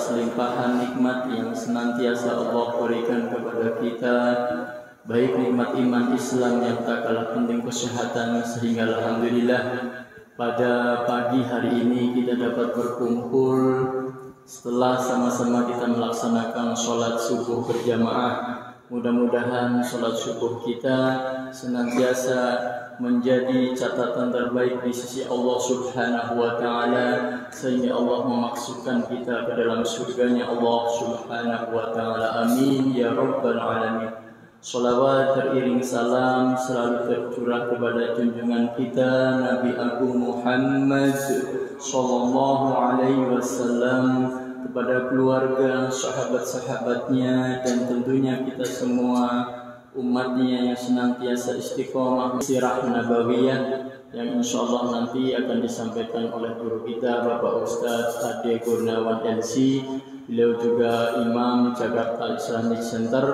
atas limpahan nikmat yang senantiasa Allah berikan kepada kita, baik nikmat iman Islam yang tak kalah penting kesehatan, sehingga alhamdulillah pada pagi hari ini kita dapat berkumpul setelah sama-sama kita melaksanakan sholat subuh berjamaah. Mudah-mudahan sholat subuh kita senantiasa menjadi catatan terbaik di sisi Allah Subhanahu wa Ta'ala, sehingga Allah memasukkan kita ke dalam surganya Allah Subhanahu wa Ta'ala. Amin ya rabbal alamin. Salawat teriring salam selalu tercurah kepada junjungan kita Nabi Agung Muhammad sallallahu alaihi wasallam, kepada keluarga, sahabat-sahabatnya, dan tentunya kita semua umatnya yang senantiasa istiqomah sirah nabawiyah yang insyaallah nanti akan disampaikan oleh guru kita Bapak Ustadz Ade Kurniawan LC. Beliau juga Imam Jakarta Islamic Center.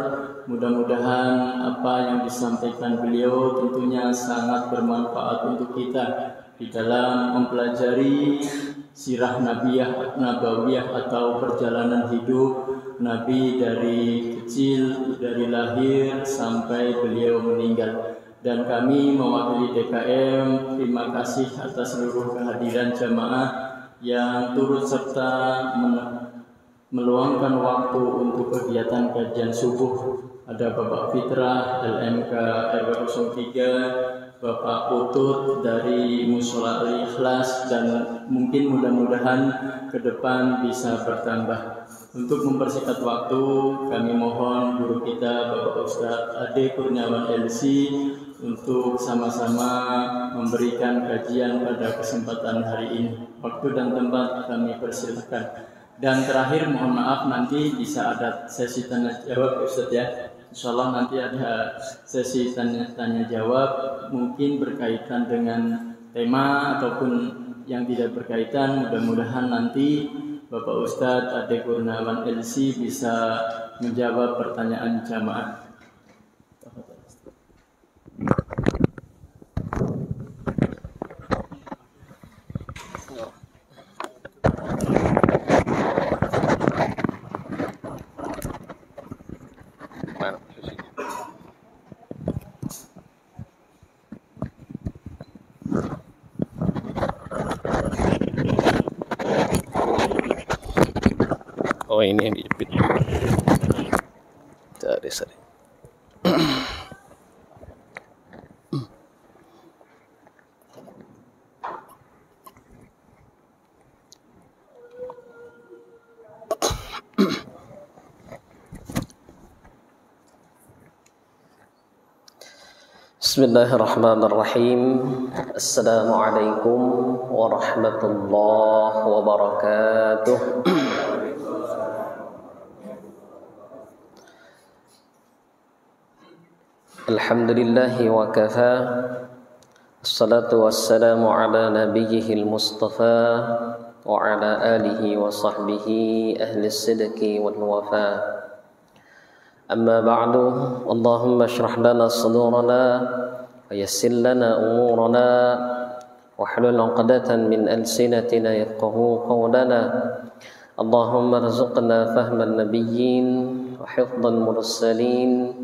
Mudah-mudahan apa yang disampaikan beliau tentunya sangat bermanfaat untuk kita di dalam mempelajari sirah nabawiyah atau perjalanan hidup Nabi dari kecil, dari lahir sampai beliau meninggal. Dan kami mewakili DKM terima kasih atas seluruh kehadiran jamaah yang turut serta meluangkan waktu untuk kegiatan kajian subuh. Ada Bapak Fitrah LMK RW 03, Bapak Putut dari Mushola Al-Ikhlas, dan mungkin mudah-mudahan ke depan bisa bertambah. Untuk mempersingkat waktu, kami mohon guru kita Bapak Ustadz Ade Kurniawan LC untuk sama-sama memberikan kajian pada kesempatan hari ini. Waktu dan tempat kami persilakan. Dan terakhir mohon maaf, nanti bisa ada sesi tanya jawab Ustadz ya. Insyaallah nanti ada sesi tanya jawab, mungkin berkaitan dengan tema ataupun yang tidak berkaitan. Mudah-mudahan nanti Bapak Ustadz Ade Kurniawan LC bisa menjawab pertanyaan jamaah. Oh, ini yang dijepit. Sorry. Bismillahirrahmanirrahim. Assalamualaikum warahmatullahi wabarakatuh. Alhamdulillahi wa kafa. Assalatu wassalamu ala nabiyyihil mustafa wa ala alihi wa sahbihi ahli sidqi wal wafa. Amma ba'du. Allahumma shrah lana sadurana wa yassir lana umurana wahlul 'uqdatan min alsinatina yafqahu qawlana. Allahumma rzuqna fahman nabiyyin wa hifdhal mursalin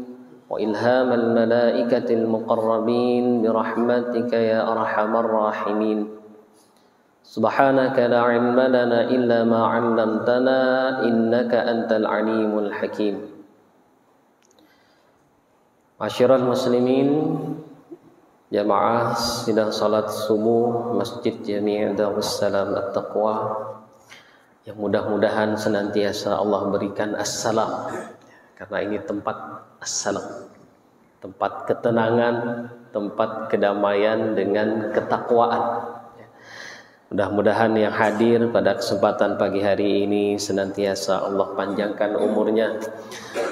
wa ilhamal malaikatil muqarrabin birahmatika ya arhamar rahimin. Subhanaka la ilma lana illa ma 'allamtana innaka antal alimul hakim. Masyiral muslimin, jamaah sidang salat subuh Masjid Jami' Darussalam At-Taqwa yang mudah-mudahan senantiasa Allah berikan assalam, karena ini tempat assalam, tempat ketenangan, tempat kedamaian dengan ketakwaan. Mudah-mudahan yang hadir pada kesempatan pagi hari ini senantiasa Allah panjangkan umurnya,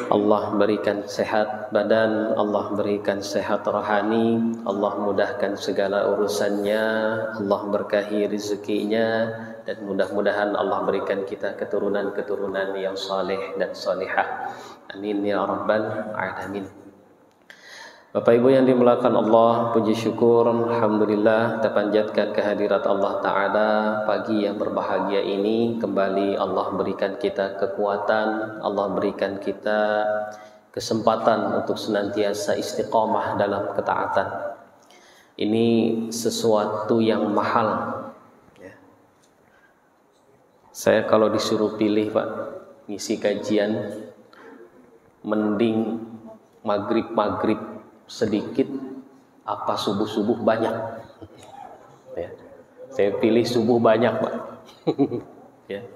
Allah berikan sehat badan, Allah berikan sehat rohani, Allah mudahkan segala urusannya, Allah berkahi rezekinya, dan mudah-mudahan Allah berikan kita keturunan-keturunan yang saleh dan salihah. Amin ya rabbal alamin. Bapak Ibu yang dimuliakan Allah, puji syukur alhamdulillah kita panjatkan kehadirat Allah Ta'ala. Pagi yang berbahagia ini kembali Allah berikan kita kekuatan, Allah berikan kita kesempatan untuk senantiasa istiqomah dalam ketaatan. Ini sesuatu yang mahal. Saya kalau disuruh pilih Pak, ngisi kajian, mending maghrib sedikit, apa subuh banyak. Ya. Saya pilih subuh banyak Pak. Ya.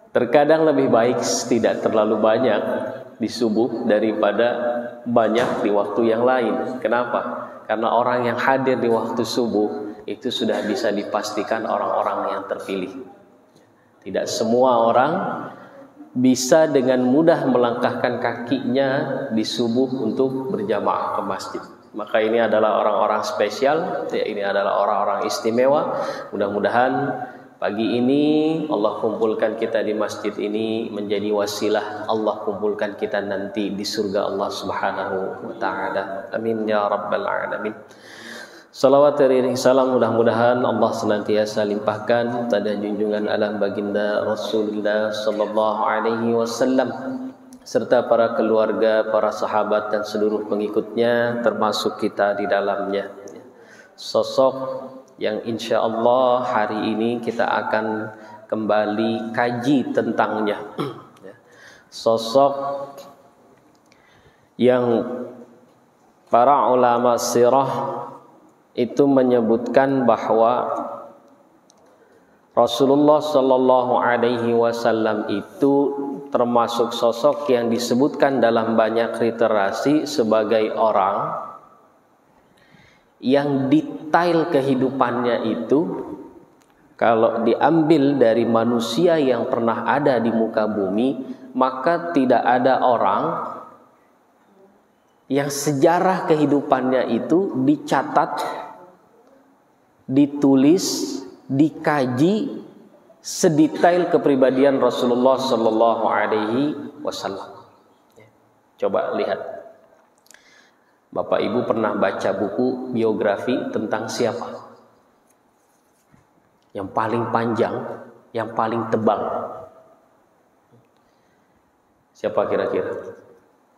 Terkadang lebih baik tidak terlalu banyak di subuh daripada banyak di waktu yang lain. Kenapa? Karena orang yang hadir di waktu subuh itu sudah bisa dipastikan orang-orang yang terpilih. Tidak semua orang bisa dengan mudah melangkahkan kakinya di subuh untuk berjamaah ke masjid. Maka ini adalah orang-orang spesial, ya, ini adalah orang-orang istimewa. Mudah-mudahan pagi ini Allah kumpulkan kita di masjid ini menjadi wasilah Allah kumpulkan kita nanti di surga Allah Subhanahu wa taala. Amin ya rabbal alamin. Salawat dan salam mudah-mudahan Allah senantiasa limpahkan pada junjungan alam baginda Rasulullah sallallahu alaihi wasallam serta para keluarga, para sahabat dan seluruh pengikutnya termasuk kita di dalamnya. Sosok yang insya Allah hari ini kita akan kembali kaji tentangnya. Sosok yang para ulama sirah itu menyebutkan bahwa Rasulullah Shallallahu Alaihi Wasallam itu termasuk sosok yang disebutkan dalam banyak literasi sebagai orang yang detail kehidupannya itu kalau diambil dari manusia yang pernah ada di muka bumi, maka tidak ada orang yang sejarah kehidupannya itu dicatat, ditulis, dikaji sedetail kepribadian Rasulullah Sallallahu Alaihi Wasallam. Coba lihat, Bapak Ibu pernah baca buku biografi tentang siapa? Yang paling panjang, yang paling tebal. Siapa kira-kira?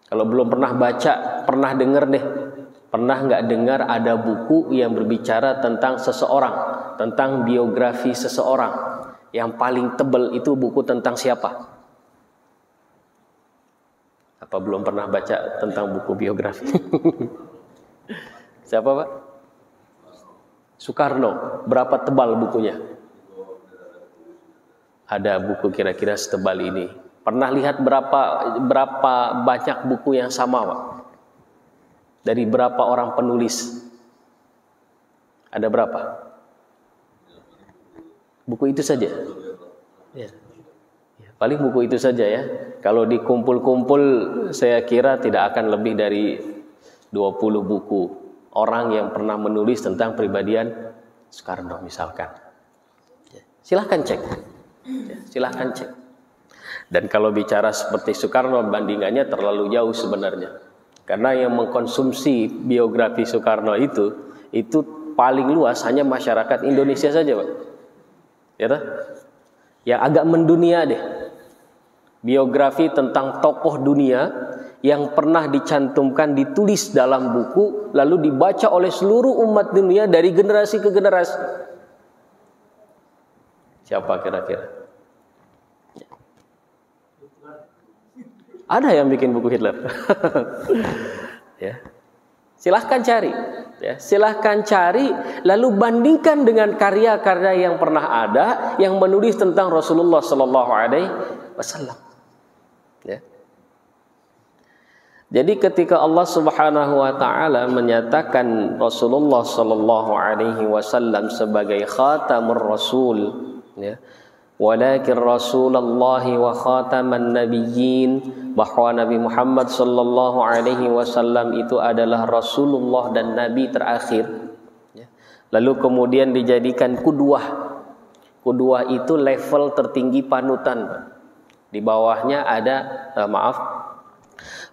Kalau belum pernah baca, pernah dengar deh. Pernah nggak dengar ada buku yang berbicara tentang seseorang, tentang biografi seseorang? Yang paling tebal itu buku tentang siapa? Apa belum pernah baca tentang buku biografi? Siapa Pak? Soekarno. Berapa tebal bukunya? Ada buku kira-kira setebal ini. Pernah lihat berapa banyak buku yang sama Pak? Dari berapa orang penulis? Ada berapa? Buku itu saja. Ya. Paling buku itu saja ya. Kalau dikumpul-kumpul saya kira tidak akan lebih dari 20 buku orang yang pernah menulis tentang pribadian Soekarno misalkan. Silahkan cek. Silahkan cek. Dan kalau bicara seperti Soekarno, bandingannya terlalu jauh sebenarnya. Karena yang mengkonsumsi biografi Soekarno itu paling luas hanya masyarakat Indonesia saja, Pak. Ya, yang agak mendunia deh. Biografi tentang tokoh dunia yang pernah dicantumkan, ditulis dalam buku, lalu dibaca oleh seluruh umat dunia dari generasi ke generasi. Siapa kira-kira? Ada yang bikin buku Hitler. Ya. Silahkan cari. Ya. Silahkan cari, lalu bandingkan dengan karya-karya yang pernah ada yang menulis tentang Rasulullah Sallallahu Alaihi Wasallam. Ya. Jadi ketika Allah Subhanahu Wa Taala menyatakan Rasulullah Sallallahu Alaihi Wasallam sebagai khatamur Rasul, ya. Walakin Rasulullah wa khataman nabiyyin, bahwa Nabi Muhammad sallallahu alaihi wasallam itu adalah Rasulullah dan Nabi terakhir. Lalu kemudian dijadikan qudwah. Qudwah itu level tertinggi panutan. Di bawahnya ada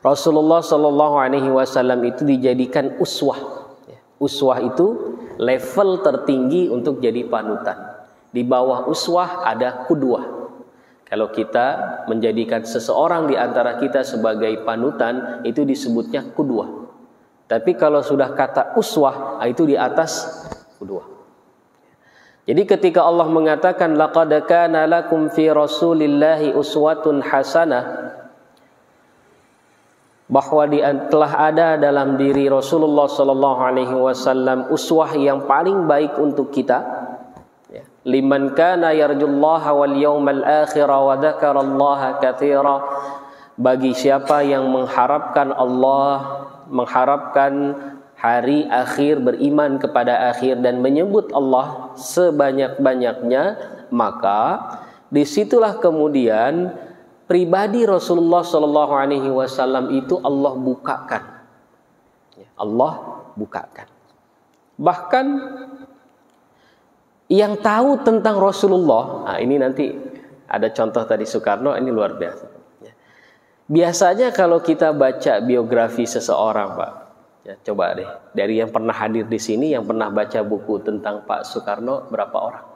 Rasulullah Shallallahu Alaihi Wasallam itu dijadikan uswah. Uswah itu level tertinggi untuk jadi panutan. Di bawah uswah ada qudwah. Kalau kita menjadikan seseorang di antara kita sebagai panutan, itu disebutnya qudwah. Tapi kalau sudah kata uswah, itu di atas qudwah. Jadi ketika Allah mengatakan laqad kana lakum fi rasulillahi uswatun hasanah, bahwa telah ada dalam diri Rasulullah sallallahu alaihi wasallam uswah yang paling baik untuk kita. Liman kana yarjullaha wal yawmal akhir wa dzakarallaha katsira, bagi siapa yang mengharapkan Allah, mengharapkan hari akhir, beriman kepada akhir dan menyebut Allah sebanyak-banyaknya, maka disitulah kemudian pribadi Rasulullah Shallallahu Alaihi Wasallam itu Allah bukakan. Allah bukakan. Bahkan yang tahu tentang Rasulullah, nah ini nanti ada contoh tadi Soekarno, ini luar biasa. Biasanya kalau kita baca biografi seseorang, Pak, ya, coba deh, dari yang pernah hadir di sini, yang pernah baca buku tentang Pak Soekarno, berapa orang?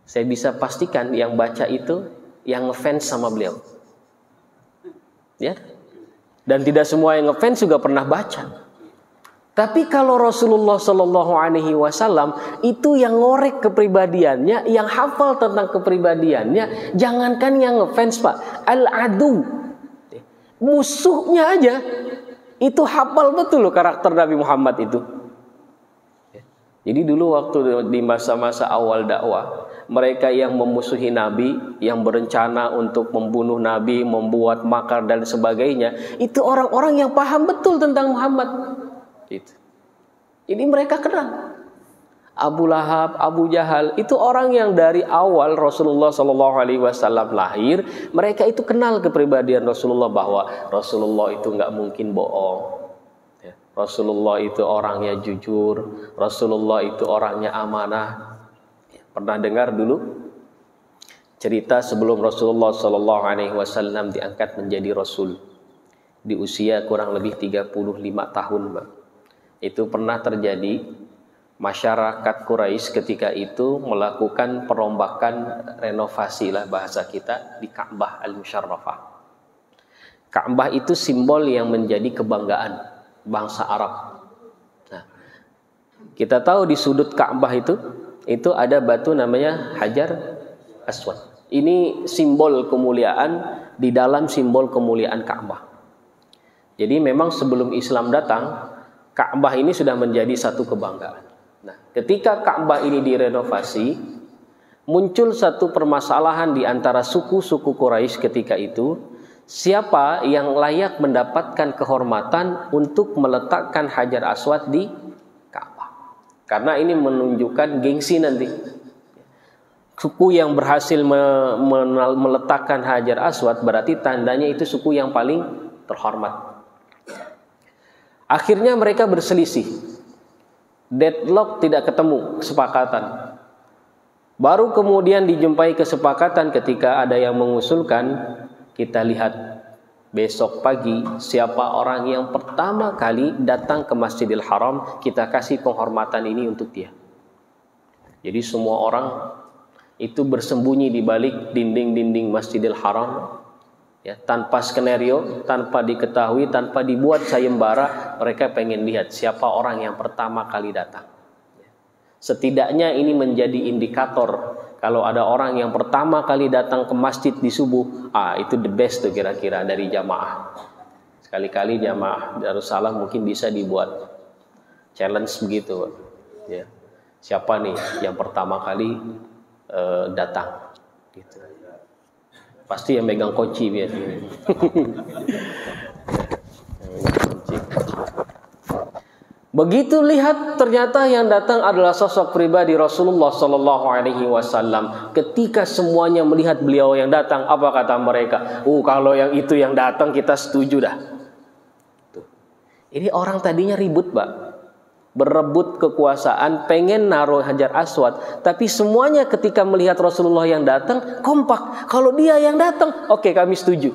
Saya bisa pastikan yang baca itu yang ngefans sama beliau. Ya. Dan tidak semua yang ngefans juga pernah baca. Tapi kalau Rasulullah Shallallahu Alaihi Wasallam itu yang ngorek kepribadiannya, yang hafal tentang kepribadiannya, jangankan yang ngefans, Pak, al-adu, musuhnya aja itu hafal betul loh karakter Nabi Muhammad itu. Jadi dulu waktu di masa-masa awal dakwah, mereka yang memusuhi Nabi, yang berencana untuk membunuh Nabi, membuat makar dan sebagainya, itu orang-orang yang paham betul tentang Muhammad. Gitu. Jadi mereka kenal. Abu Lahab, Abu Jahal, itu orang yang dari awal Rasulullah Shallallahu Alaihi Wasallam lahir, mereka itu kenal kepribadian Rasulullah, bahwa Rasulullah itu nggak mungkin bohong. Rasulullah itu orangnya jujur, Rasulullah itu orangnya amanah. Pernah dengar dulu cerita sebelum Rasulullah Shallallahu Alaihi Wasallam diangkat menjadi Rasul di usia kurang lebih 35 tahun, Mbak. Itu pernah terjadi, masyarakat Quraisy ketika itu melakukan perombakan renovasi lah bahasa kita di Ka'bah Al-Musyarrafah. Ka'bah itu simbol yang menjadi kebanggaan bangsa Arab. Nah, kita tahu di sudut Ka'bah itu ada batu namanya Hajar Aswad. Ini simbol kemuliaan di dalam simbol kemuliaan Ka'bah. Jadi memang sebelum Islam datang, Ka'bah ini sudah menjadi satu kebanggaan. Nah, ketika Ka'bah ini direnovasi, muncul satu permasalahan di antara suku-suku Quraisy ketika itu. Siapa yang layak mendapatkan kehormatan untuk meletakkan Hajar Aswad di Ka'bah? Karena ini menunjukkan gengsi nanti. Suku yang berhasil meletakkan Hajar Aswad berarti tandanya itu suku yang paling terhormat. Akhirnya mereka berselisih. Deadlock, tidak ketemu kesepakatan. Baru kemudian dijumpai kesepakatan ketika ada yang mengusulkan, kita lihat besok pagi siapa orang yang pertama kali datang ke Masjidil Haram, kita kasih penghormatan ini untuk dia. Jadi semua orang itu bersembunyi di balik dinding-dinding Masjidil Haram, ya, tanpa skenario, tanpa diketahui, tanpa dibuat sayembara. Mereka pengen lihat siapa orang yang pertama kali datang. Setidaknya ini menjadi indikator kalau ada orang yang pertama kali datang ke masjid di subuh, itu the best tuh kira-kira dari jamaah. Sekali-kali jamaah Darussalam mungkin bisa dibuat challenge begitu, ya. Siapa nih yang pertama kali datang? Gitu. Pasti yang megang kunci biasanya. Begitu lihat ternyata yang datang adalah sosok pribadi Rasulullah Sallallahu Alaihi Wasallam. Ketika semuanya melihat beliau yang datang, apa kata mereka? Kalau yang itu yang datang kita setuju dah. Tuh. Ini orang tadinya ribut, Pak, berebut kekuasaan, pengen naruh Hajar Aswad, tapi semuanya ketika melihat Rasulullah yang datang kompak. Kalau dia yang datang, oke, kami setuju.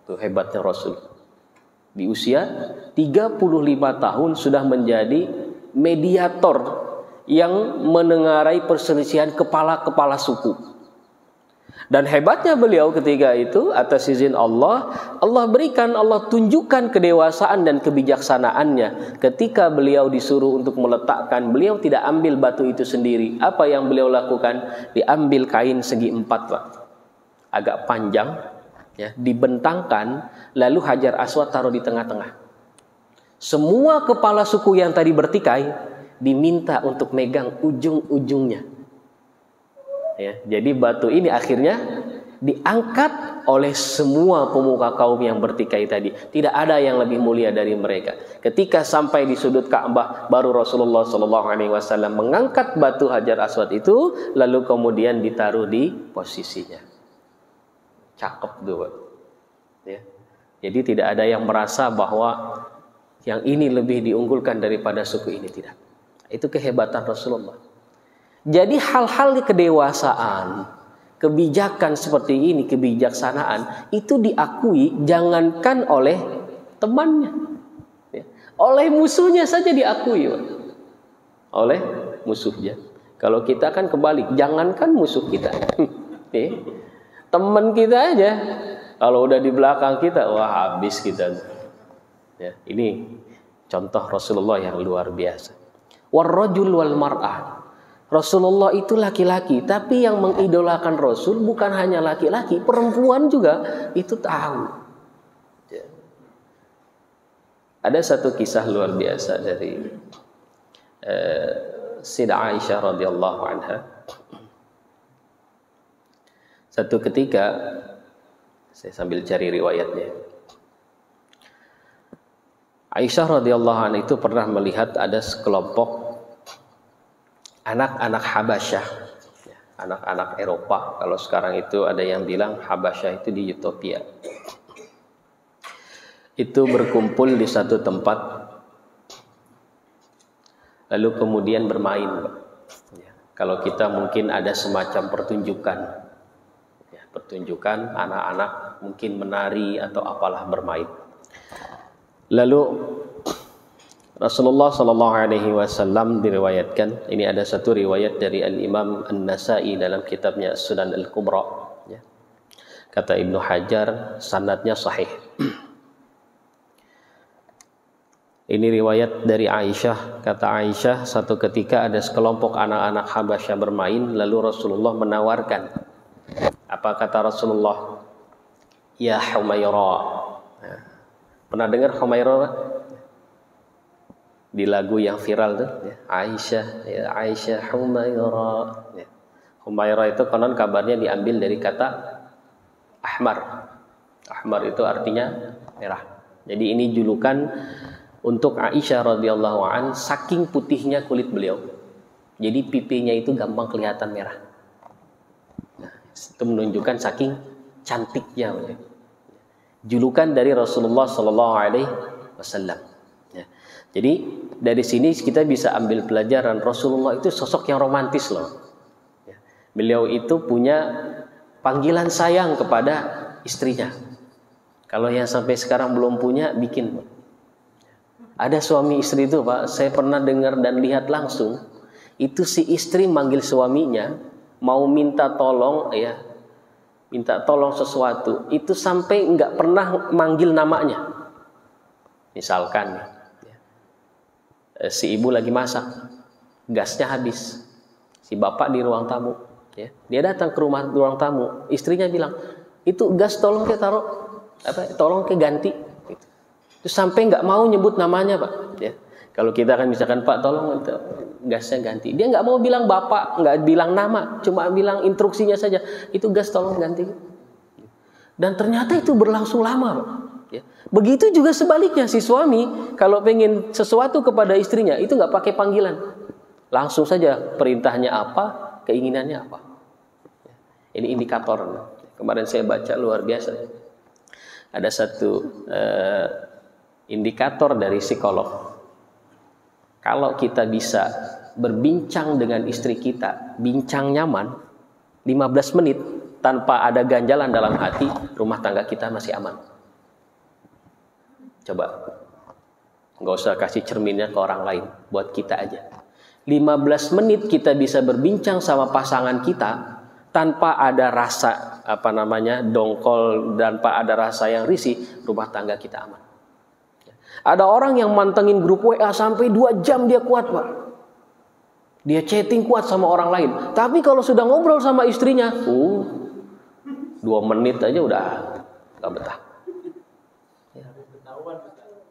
Tuh hebatnya Rasul. Di usia 35 tahun sudah menjadi mediator yang menengarai perselisihan kepala-kepala suku. Dan hebatnya beliau ketika itu atas izin Allah, Allah tunjukkan kedewasaan dan kebijaksanaannya. Ketika beliau disuruh untuk meletakkan, beliau tidak ambil batu itu sendiri. Apa yang beliau lakukan? Diambil kain segi 4, Pak. Agak panjang, ya, dibentangkan, lalu Hajar Aswad taruh di tengah-tengah. Semua kepala suku yang tadi bertikai diminta untuk megang ujung-ujungnya. Ya, jadi batu ini akhirnya diangkat oleh semua pemuka kaum yang bertikai tadi. Tidak ada yang lebih mulia dari mereka. Ketika sampai di sudut Ka'bah, baru Rasulullah SAW mengangkat batu Hajar Aswad itu, lalu kemudian ditaruh di posisinya. Cakep tuh, ya. Jadi tidak ada yang merasa bahwa yang ini lebih diunggulkan daripada suku ini, tidak. Itu kehebatan Rasulullah. Jadi hal-hal kedewasaan, kebijakan seperti ini, kebijaksanaan itu diakui jangankan oleh temannya, ya. Oleh musuhnya saja diakui, Pak. Oleh musuhnya. Kalau kita kan kebalik, jangankan musuh kita, ya. Teman kita aja, kalau udah di belakang kita, wah habis kita. Ya, ini contoh Rasulullah yang luar biasa. Warrajul wal mar'ah. Rasulullah itu laki-laki, tapi yang mengidolakan Rasul bukan hanya laki-laki, perempuan juga itu tahu. Ada satu kisah luar biasa dari Sayyidah Aisyah radhiyallahu anha. Satu ketika, saya sambil cari riwayatnya, Aisyah radhiyallahu anha itu pernah melihat ada sekelompok anak-anak Habasyah, anak-anak Eropa. Kalau sekarang itu ada yang bilang Habasyah itu di Ethiopia. Itu berkumpul di satu tempat, lalu kemudian bermain. Kalau kita mungkin ada semacam pertunjukan, pertunjukan anak-anak mungkin menari atau apalah bermain. Lalu Rasulullah SAW diriwayatkan, ini ada satu riwayat dari Al-Imam An-Nasai dalam kitabnya Sunan Al-Kubra, ya. Kata Ibnu Hajar, sanadnya sahih. Ini riwayat dari Aisyah. Kata Aisyah, satu ketika ada sekelompok anak-anak Habasyah bermain, lalu Rasulullah menawarkan. Apa kata Rasulullah? Ya Humairah. Pernah dengar Humairah? Di lagu yang viral tuh, ya. Aisyah, ya Aisyah Humairah. Ya. Humairah itu konon kabarnya diambil dari kata ahmar. Ahmar itu artinya merah. Jadi ini julukan untuk Aisyah radhiyallahu an, saking putihnya kulit beliau. Jadi pipinya itu gampang kelihatan merah. Nah, itu menunjukkan saking cantiknya. Julukan dari Rasulullah SAW. Ya. Jadi dari sini kita bisa ambil pelajaran, Rasulullah itu sosok yang romantis loh. Ya. Beliau itu punya panggilan sayang kepada istrinya. Kalau yang sampai sekarang belum punya, bikin. Ada suami istri itu, Pak, saya pernah dengar dan lihat langsung. Itu si istri manggil suaminya, mau minta tolong, ya, minta tolong sesuatu. Itu sampai nggak pernah manggil namanya. Misalkan si ibu lagi masak, gasnya habis, si bapak di ruang tamu, ya. Dia datang ke ruang tamu, istrinya bilang, itu gas tolong ke taruh, tolong ke ganti. Itu sampai nggak mau nyebut namanya, Pak. Ya. Kalau kita kan misalkan, Pak tolong itu gasnya ganti, dia nggak mau bilang bapak, nggak bilang nama, cuma bilang instruksinya saja, itu gas tolong ganti. Dan ternyata itu berlangsung lama, Pak. Ya. Begitu juga sebaliknya, si suami kalau pengen sesuatu kepada istrinya itu nggak pakai panggilan, langsung saja perintahnya apa, keinginannya apa. Ini indikator. Kemarin saya baca luar biasa. Ada satu indikator dari psikolog. Kalau kita bisa berbincang dengan istri kita, bincang nyaman 15 menit tanpa ada ganjalan dalam hati, rumah tangga kita masih aman. Coba, nggak usah kasih cerminnya ke orang lain, buat kita aja. 15 menit kita bisa berbincang sama pasangan kita tanpa ada rasa dongkol, tanpa ada rasa yang risih, rumah tangga kita aman. Ada orang yang mantengin grup WA sampai 2 jam dia kuat, Pak. Dia chatting kuat sama orang lain. Tapi kalau sudah ngobrol sama istrinya, 2 menit aja udah gak betah.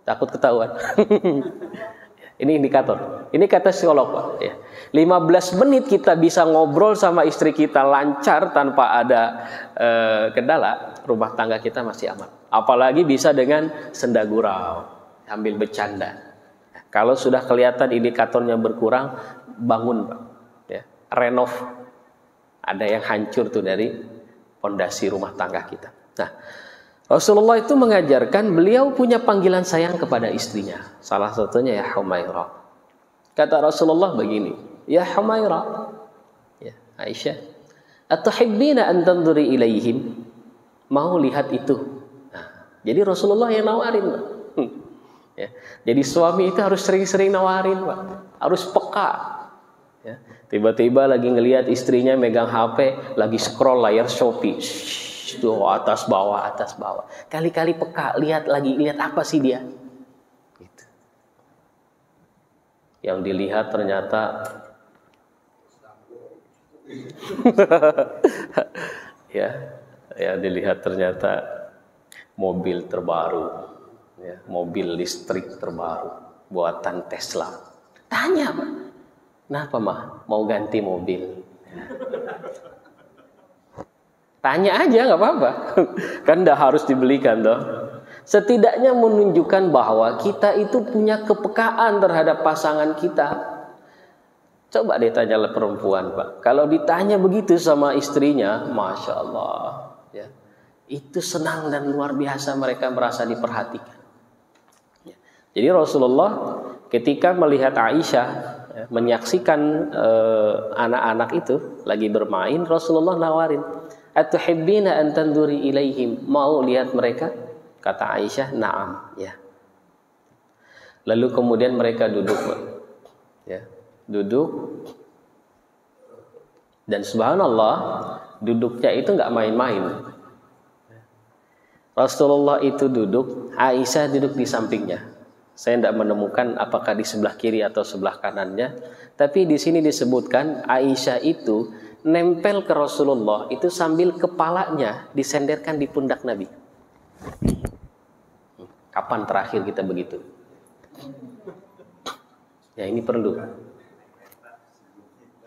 Takut ketahuan. Ini indikator. Ini kata psikolog, Pak. 15 menit kita bisa ngobrol sama istri kita lancar tanpa ada kendala, rumah tangga kita masih aman. Apalagi bisa dengan senda gurau, sambil bercanda. Kalau sudah kelihatan indikatornya berkurang, bangun, Pak. Renov. Ada yang hancur tuh dari fondasi rumah tangga kita. Nah, Rasulullah itu mengajarkan, beliau punya panggilan sayang kepada istrinya. Salah satunya ya Humairah. Kata Rasulullah begini, ya Humairah, ya Aisyah, atuhibbina an tanzuri ilaihim? Mau lihat itu? Nah, jadi Rasulullah yang nawarin, Pak. Ya, jadi suami itu harus sering-sering nawarin, Pak. Harus peka. Ya, tiba-tiba lagi ngelihat istrinya megang HP, lagi scroll layar Shopee. Tuh atas bawah. Kali-kali peka, lihat apa sih dia? Gitu. Yang dilihat ternyata ya dilihat ternyata mobil terbaru, ya, mobil listrik terbaru buatan Tesla. Tanya, Pak, kenapa mah mau ganti mobil? Tanya aja, nggak apa-apa. Kan nggak harus dibelikan toh. Setidaknya menunjukkan bahwa kita itu punya kepekaan terhadap pasangan kita. Coba deh tanya perempuan, Pak. Kalau ditanya begitu sama istrinya, Masya Allah, ya, itu senang dan luar biasa, mereka merasa diperhatikan. Ya. Jadi Rasulullah ketika melihat Aisyah, ya, menyaksikan anak-anak itu lagi bermain, Rasulullah nawarin, atuhibbina an tanzuri ilaihim? Mau lihat mereka? Kata Aisyah, na'am, ya. Lalu kemudian mereka duduk, ya, duduk, dan subhanallah, duduknya itu nggak main-main. Rasulullah itu duduk, Aisyah duduk di sampingnya. Saya tidak menemukan apakah di sebelah kiri atau sebelah kanannya, tapi di sini disebutkan Aisyah itu nempel ke Rasulullah itu sambil kepalanya disenderkan di pundak Nabi. Kapan terakhir kita begitu? Ya, ini perlu.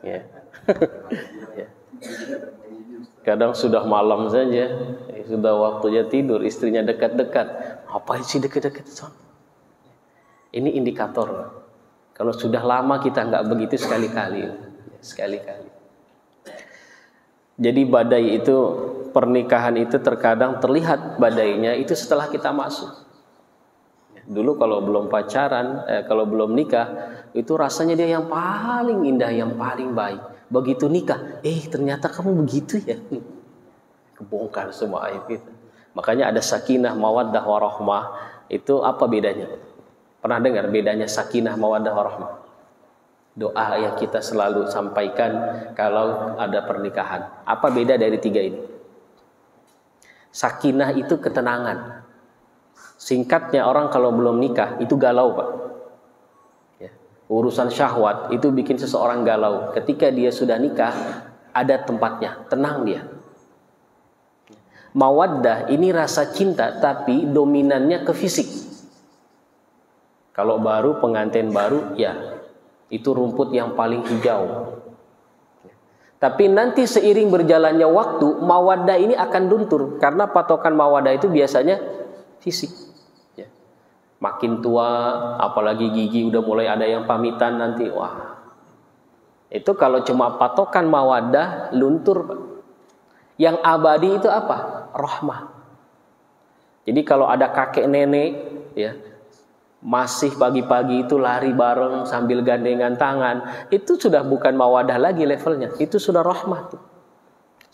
Ya. Ya. Kadang sudah malam saja, sudah waktunya tidur, istrinya dekat-dekat. Ngapain sih dekat-dekat? Ini indikator. Kalau sudah lama kita nggak begitu sekali-kali. Jadi badai itu, pernikahan itu terkadang terlihat badainya itu setelah kita masuk. Dulu kalau belum pacaran, kalau belum nikah, itu rasanya dia yang paling indah, yang paling baik. Begitu nikah, ternyata kamu begitu ya. Kebongkar semua aib itu. Makanya ada sakinah, mawaddah, warahmah. Itu apa bedanya? Pernah dengar bedanya sakinah, mawaddah, warahmah? Doa yang kita selalu sampaikan kalau ada pernikahan. Apa beda dari 3 ini? Sakinah itu ketenangan. Singkatnya, orang kalau belum nikah itu galau, Pak. Ya. Urusan syahwat itu bikin seseorang galau. Ketika dia sudah nikah, ada tempatnya, tenang dia. Mawaddah ini rasa cinta, tapi dominannya ke fisik. Kalau baru, pengantin baru, ya itu rumput yang paling hijau. Tapi nanti seiring berjalannya waktu, mawaddah ini akan luntur. Karena patokan mawaddah itu biasanya fisik. Ya. Makin tua, apalagi gigi udah mulai ada yang pamitan nanti. Wah, itu kalau cuma patokan mawaddah, luntur, Pak. Yang abadi itu apa? Rahmah. Jadi kalau ada kakek nenek, ya, masih pagi-pagi itu lari bareng sambil gandengan tangan, itu sudah bukan mawadah lagi levelnya, itu sudah rahmah tuh.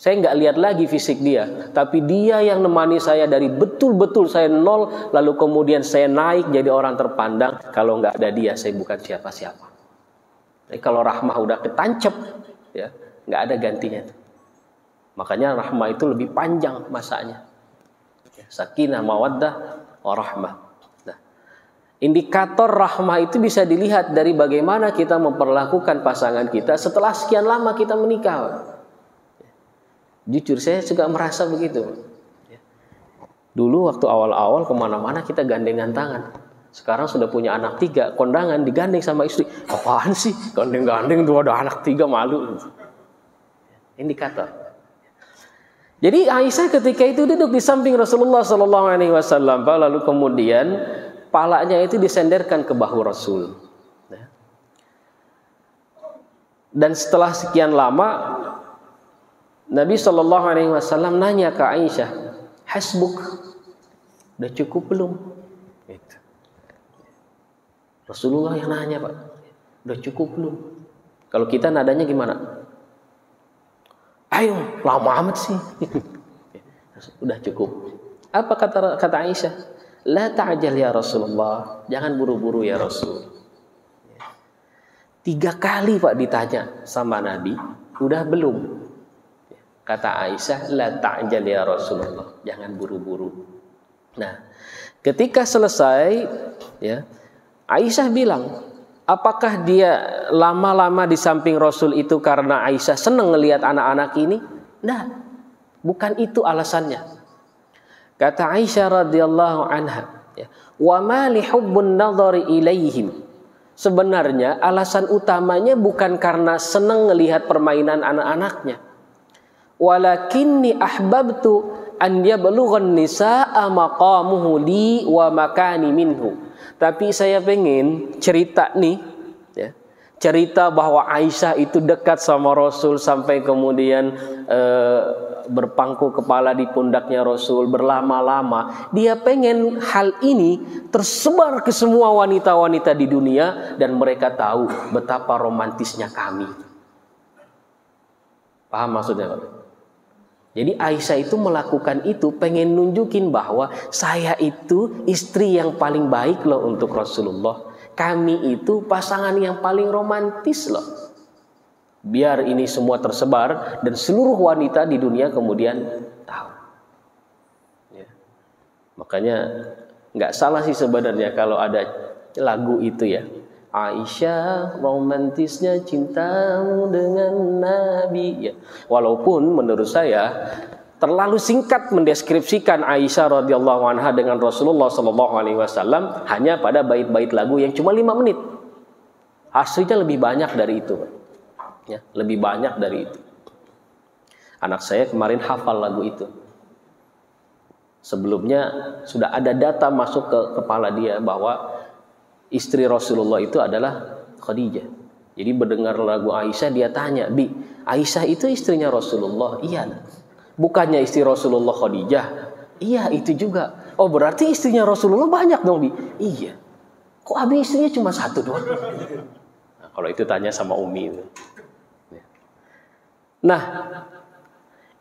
Saya nggak lihat lagi fisik dia, tapi dia yang nemani saya dari betul-betul saya nol, lalu kemudian saya naik jadi orang terpandang. Kalau nggak ada dia, saya bukan siapa-siapa. Jadi kalau rahmah udah ketancap, ya nggak ada gantinya. Makanya rahmah itu lebih panjang masanya. Sakinah, mawaddah, warahmah. Nah, indikator rahmah itu bisa dilihat dari bagaimana kita memperlakukan pasangan kita setelah sekian lama kita menikah. Jujur saya juga merasa begitu. Dulu waktu awal-awal kemana-mana kita gandengan tangan. Sekarang sudah punya anak 3, kondangan digandeng sama istri. Apaan sih? Gandeng-gandeng tuh ada anak 3, malu. Indikator. Jadi Aisyah ketika itu duduk di samping Rasulullah SAW, lalu kemudian palanya itu disenderkan ke bahu Rasul. Dan setelah sekian lama Nabi SAW nanya ke Aisyah, hasbuk, udah cukup belum? Gitu. Rasulullah yang nanya, Pak, udah cukup belum? Kalau kita nadanya gimana? Ayo, lama amat sih. Udah cukup. Apa kata Aisyah? La ta'jal ya Rasulullah, jangan buru-buru ya Rasul. 3 kali Pak ditanya sama Nabi, udah belum? Kata Aisyah, la ta'jal ya Rasulullah, jangan buru-buru. Nah, ketika selesai, ya, Aisyah bilang, apakah dia lama-lama di samping Rasul itu karena Aisyah senang ngelihat anak-anak ini? Nah, bukan itu alasannya. Kata Aisyah radhiyallahu anha, ya, wa ma li hubbun nadhari ilaihim. Sebenarnya alasan utamanya bukan karena senang ngelihat permainan anak-anaknya. Walakinni ahbabtu an yablughan nisaa maqamuhu li wa makani minhu. Tapi saya pengen cerita nih, ya, cerita bahwa Aisyah itu dekat sama Rasul sampai kemudian berpangku kepala di pundaknya Rasul berlama-lama. Dia pengen hal ini tersebar ke semua wanita-wanita di dunia dan mereka tahu betapa romantisnya kami. Paham maksudnya, Pak? Jadi Aisyah itu melakukan itu pengen nunjukin bahwa saya itu istri yang paling baik loh untuk Rasulullah. Kami itu pasangan yang paling romantis loh. Biar ini semua tersebar dan seluruh wanita di dunia kemudian tahu. Ya. Makanya nggak salah sih sebenarnya kalau ada lagu itu ya. Aisyah, romantisnya cintamu dengan Nabi. Ya. Walaupun menurut saya terlalu singkat mendeskripsikan Aisyah radhiyallahu anha dengan Rasulullah SAW hanya pada bait-bait lagu yang cuma 5 menit. Aslinya lebih banyak dari itu. Ya, lebih banyak dari itu. Anak saya kemarin hafal lagu itu. Sebelumnya sudah ada data masuk ke kepala dia bahwa istri Rasulullah itu adalah Khadijah. Jadi mendengar lagu Aisyah dia tanya, Bi, Aisyah itu istrinya Rasulullah? Iya. Bukannya istri Rasulullah Khadijah? Iya, itu juga. Oh, berarti istrinya Rasulullah banyak dong, Bi? Iya. Kok Abi istrinya cuma 1 doang? Nah, kalau itu tanya sama Umi. Nah,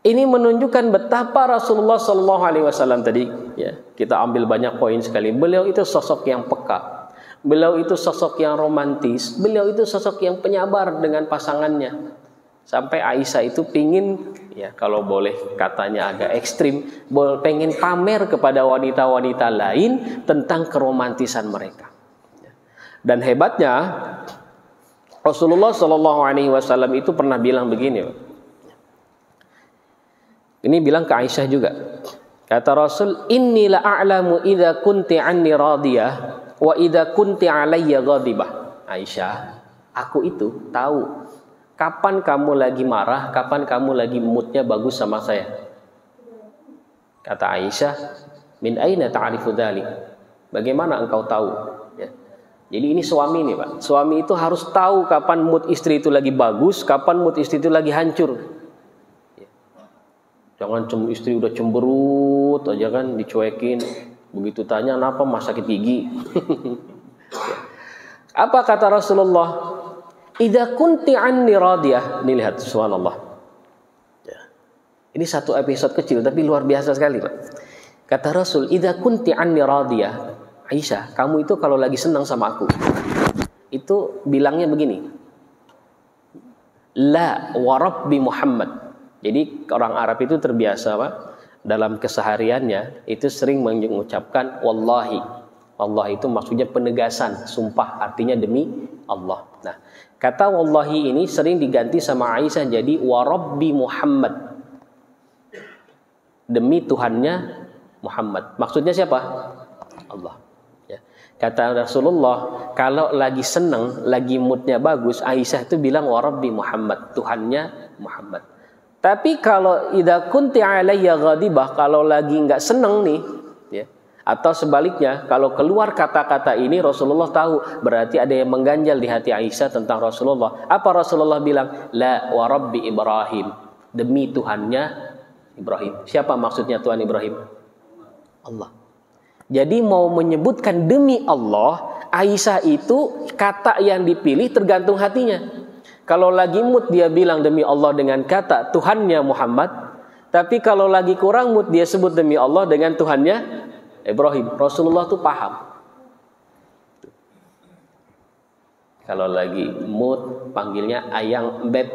ini menunjukkan betapa Rasulullah SAW tadi, ya, kita ambil banyak poin sekali. Beliau itu sosok yang peka. Beliau itu sosok yang romantis. Beliau itu sosok yang penyabar dengan pasangannya. Sampai Aisyah itu pingin, ya kalau boleh katanya agak ekstrim, pengen pamer kepada wanita-wanita lain tentang keromantisan mereka. Dan hebatnya Rasulullah SAW itu pernah bilang begini. Ini bilang ke Aisyah juga. Kata Rasul, inni la a'lamu idza kunti anni radiyah wa idza kunti alayya ghadibah. Aisyah, aku itu tahu kapan kamu lagi marah, kapan kamu lagi moodnya bagus sama saya. Kata Aisyah, min aina ta'rifu dzalik? Bagaimana engkau tahu? Ya. Jadi ini suami nih, Pak. Suami itu harus tahu kapan mood istri itu lagi bagus, kapan mood istri itu lagi hancur. Jangan istri udah cemberut aja kan, dicuekin. Begitu tanya, kenapa mas sakit gigi? Apa kata Rasulullah? Idza kunti anni radiyah. Ini lihat, subhanallah. Ini satu episode kecil tapi luar biasa sekali, Pak. Kata Rasul, "Idza kunti anni radiyah." Aisyah, kamu itu kalau lagi senang sama aku, itu bilangnya begini. La wa rabbi Muhammad. Jadi orang Arab itu terbiasa, Pak, dalam kesehariannya itu sering mengucapkan wallahi. Allah itu maksudnya penegasan, sumpah, artinya demi Allah. Nah, kata wallahi ini sering diganti sama Aisyah jadi wa rabbi Muhammad. Demi Tuhannya Muhammad. Maksudnya siapa? Allah. Ya. Kata Rasulullah, kalau lagi senang, lagi moodnya bagus, Aisyah itu bilang wa rabbi Muhammad, Tuhannya Muhammad. Tapi kalau idza kunti alayya ghadibah, kalau lagi nggak senang nih, ya, atau sebaliknya, kalau keluar kata-kata ini Rasulullah tahu berarti ada yang mengganjal di hati Aisyah tentang Rasulullah. Apa Rasulullah bilang? La wa rabbi Ibrahim, demi Tuhannya Ibrahim. Siapa maksudnya Tuhan Ibrahim? Allah. Jadi mau menyebutkan demi Allah, Aisyah itu kata yang dipilih tergantung hatinya. Kalau lagi mood dia bilang demi Allah dengan kata Tuhannya Muhammad. Tapi kalau lagi kurang mood dia sebut demi Allah dengan Tuhannya Ibrahim. Rasulullah tuh paham. Kalau lagi mood panggilnya ayang beb.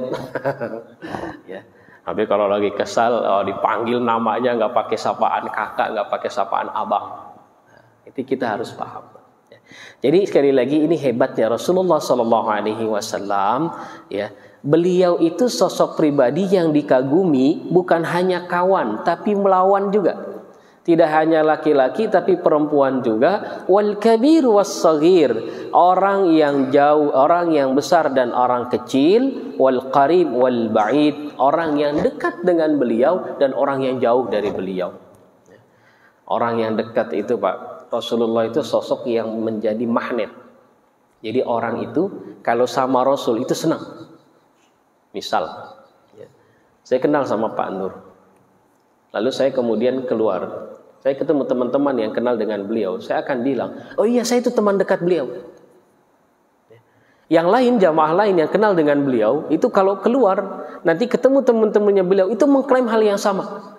Ya. Tapi kalau lagi kesal, dipanggil namanya nggak pakai sapaan kakak, nggak pakai sapaan abang. Nah, itu kita harus paham. Jadi sekali lagi ini hebatnya Rasulullah SAW. Ya, beliau itu sosok pribadi yang dikagumi, bukan hanya kawan, tapi melawan juga. Tidak hanya laki-laki tapi perempuan juga. Wal kabir was saghir, orang yang jauh, orang yang besar dan orang kecil. Wal qarib wal ba'id, orang yang dekat dengan beliau dan orang yang jauh dari beliau. Orang yang dekat itu, Pak, Rasulullah itu sosok yang menjadi magnet. Jadi orang itu kalau sama Rasul itu senang. Misal, saya kenal sama Pak Nur. Lalu saya kemudian keluar. Saya ketemu teman-teman yang kenal dengan beliau. Saya akan bilang, oh iya saya itu teman dekat beliau. Yang lain, jamaah lain yang kenal dengan beliau, itu kalau keluar, nanti ketemu teman-temannya beliau, itu mengklaim hal yang sama.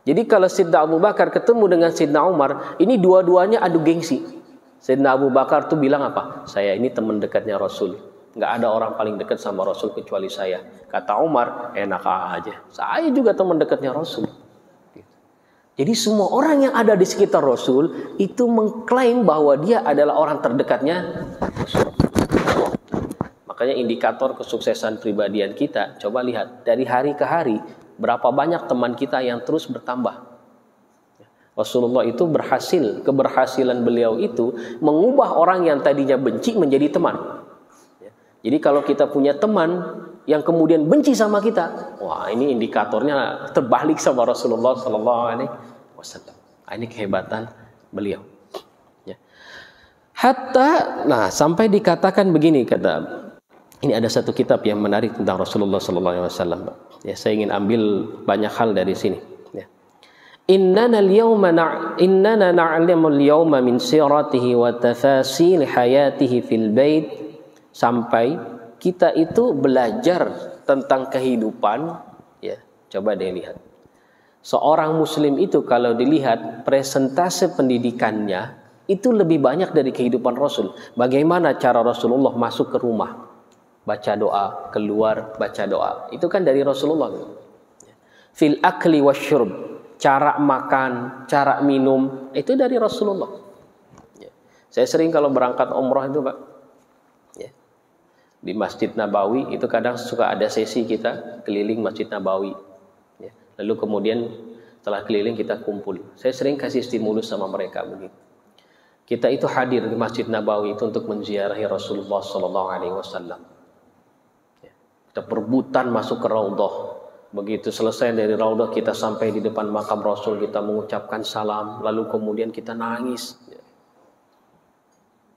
Jadi kalau Sayyidina Abu Bakar ketemu dengan Sayyidina Umar, ini dua-duanya adu gengsi. Sayyidina Abu Bakar tuh bilang apa? Saya ini teman dekatnya Rasul. Nggak ada orang paling dekat sama Rasul kecuali saya. Kata Umar, enak aja. Saya juga teman dekatnya Rasul. Jadi semua orang yang ada di sekitar Rasul itu mengklaim bahwa dia adalah orang terdekatnya Rasul. Makanya indikator kesuksesan pribadian kita, coba lihat dari hari ke hari berapa banyak teman kita yang terus bertambah. Rasulullah itu berhasil, keberhasilan beliau itu mengubah orang yang tadinya benci menjadi teman. Jadi kalau kita punya teman yang kemudian benci sama kita, wah ini indikatornya terbalik sama Rasulullah SAW. Ini kehebatan beliau. Ya. Hatta, nah sampai dikatakan begini, kata, ini ada satu kitab yang menarik tentang Rasulullah SAW. Ya, saya ingin ambil banyak hal dari sini. Ya. Innana na'lamul yawma min siratihi wa tafasil hayatihi fil bait. Sampai kita itu belajar tentang kehidupan, ya, coba deh lihat. Seorang muslim itu kalau dilihat presentase pendidikannya itu lebih banyak dari kehidupan Rasul. Bagaimana cara Rasulullah masuk ke rumah, baca doa, keluar baca doa. Itu kan dari Rasulullah. Fil akli wasyurb, cara makan, cara minum, itu dari Rasulullah. Saya sering kalau berangkat umrah itu, Pak, di Masjid Nabawi itu kadang suka ada sesi kita keliling Masjid Nabawi. Lalu kemudian setelah keliling kita kumpul. Saya sering kasih stimulus sama mereka begini. Kita itu hadir di Masjid Nabawi itu untuk menziarahi Rasulullah SAW. Kita perebutan masuk ke Raudhah. Begitu selesai dari Raudhah kita sampai di depan makam Rasul, kita mengucapkan salam, lalu kemudian kita nangis.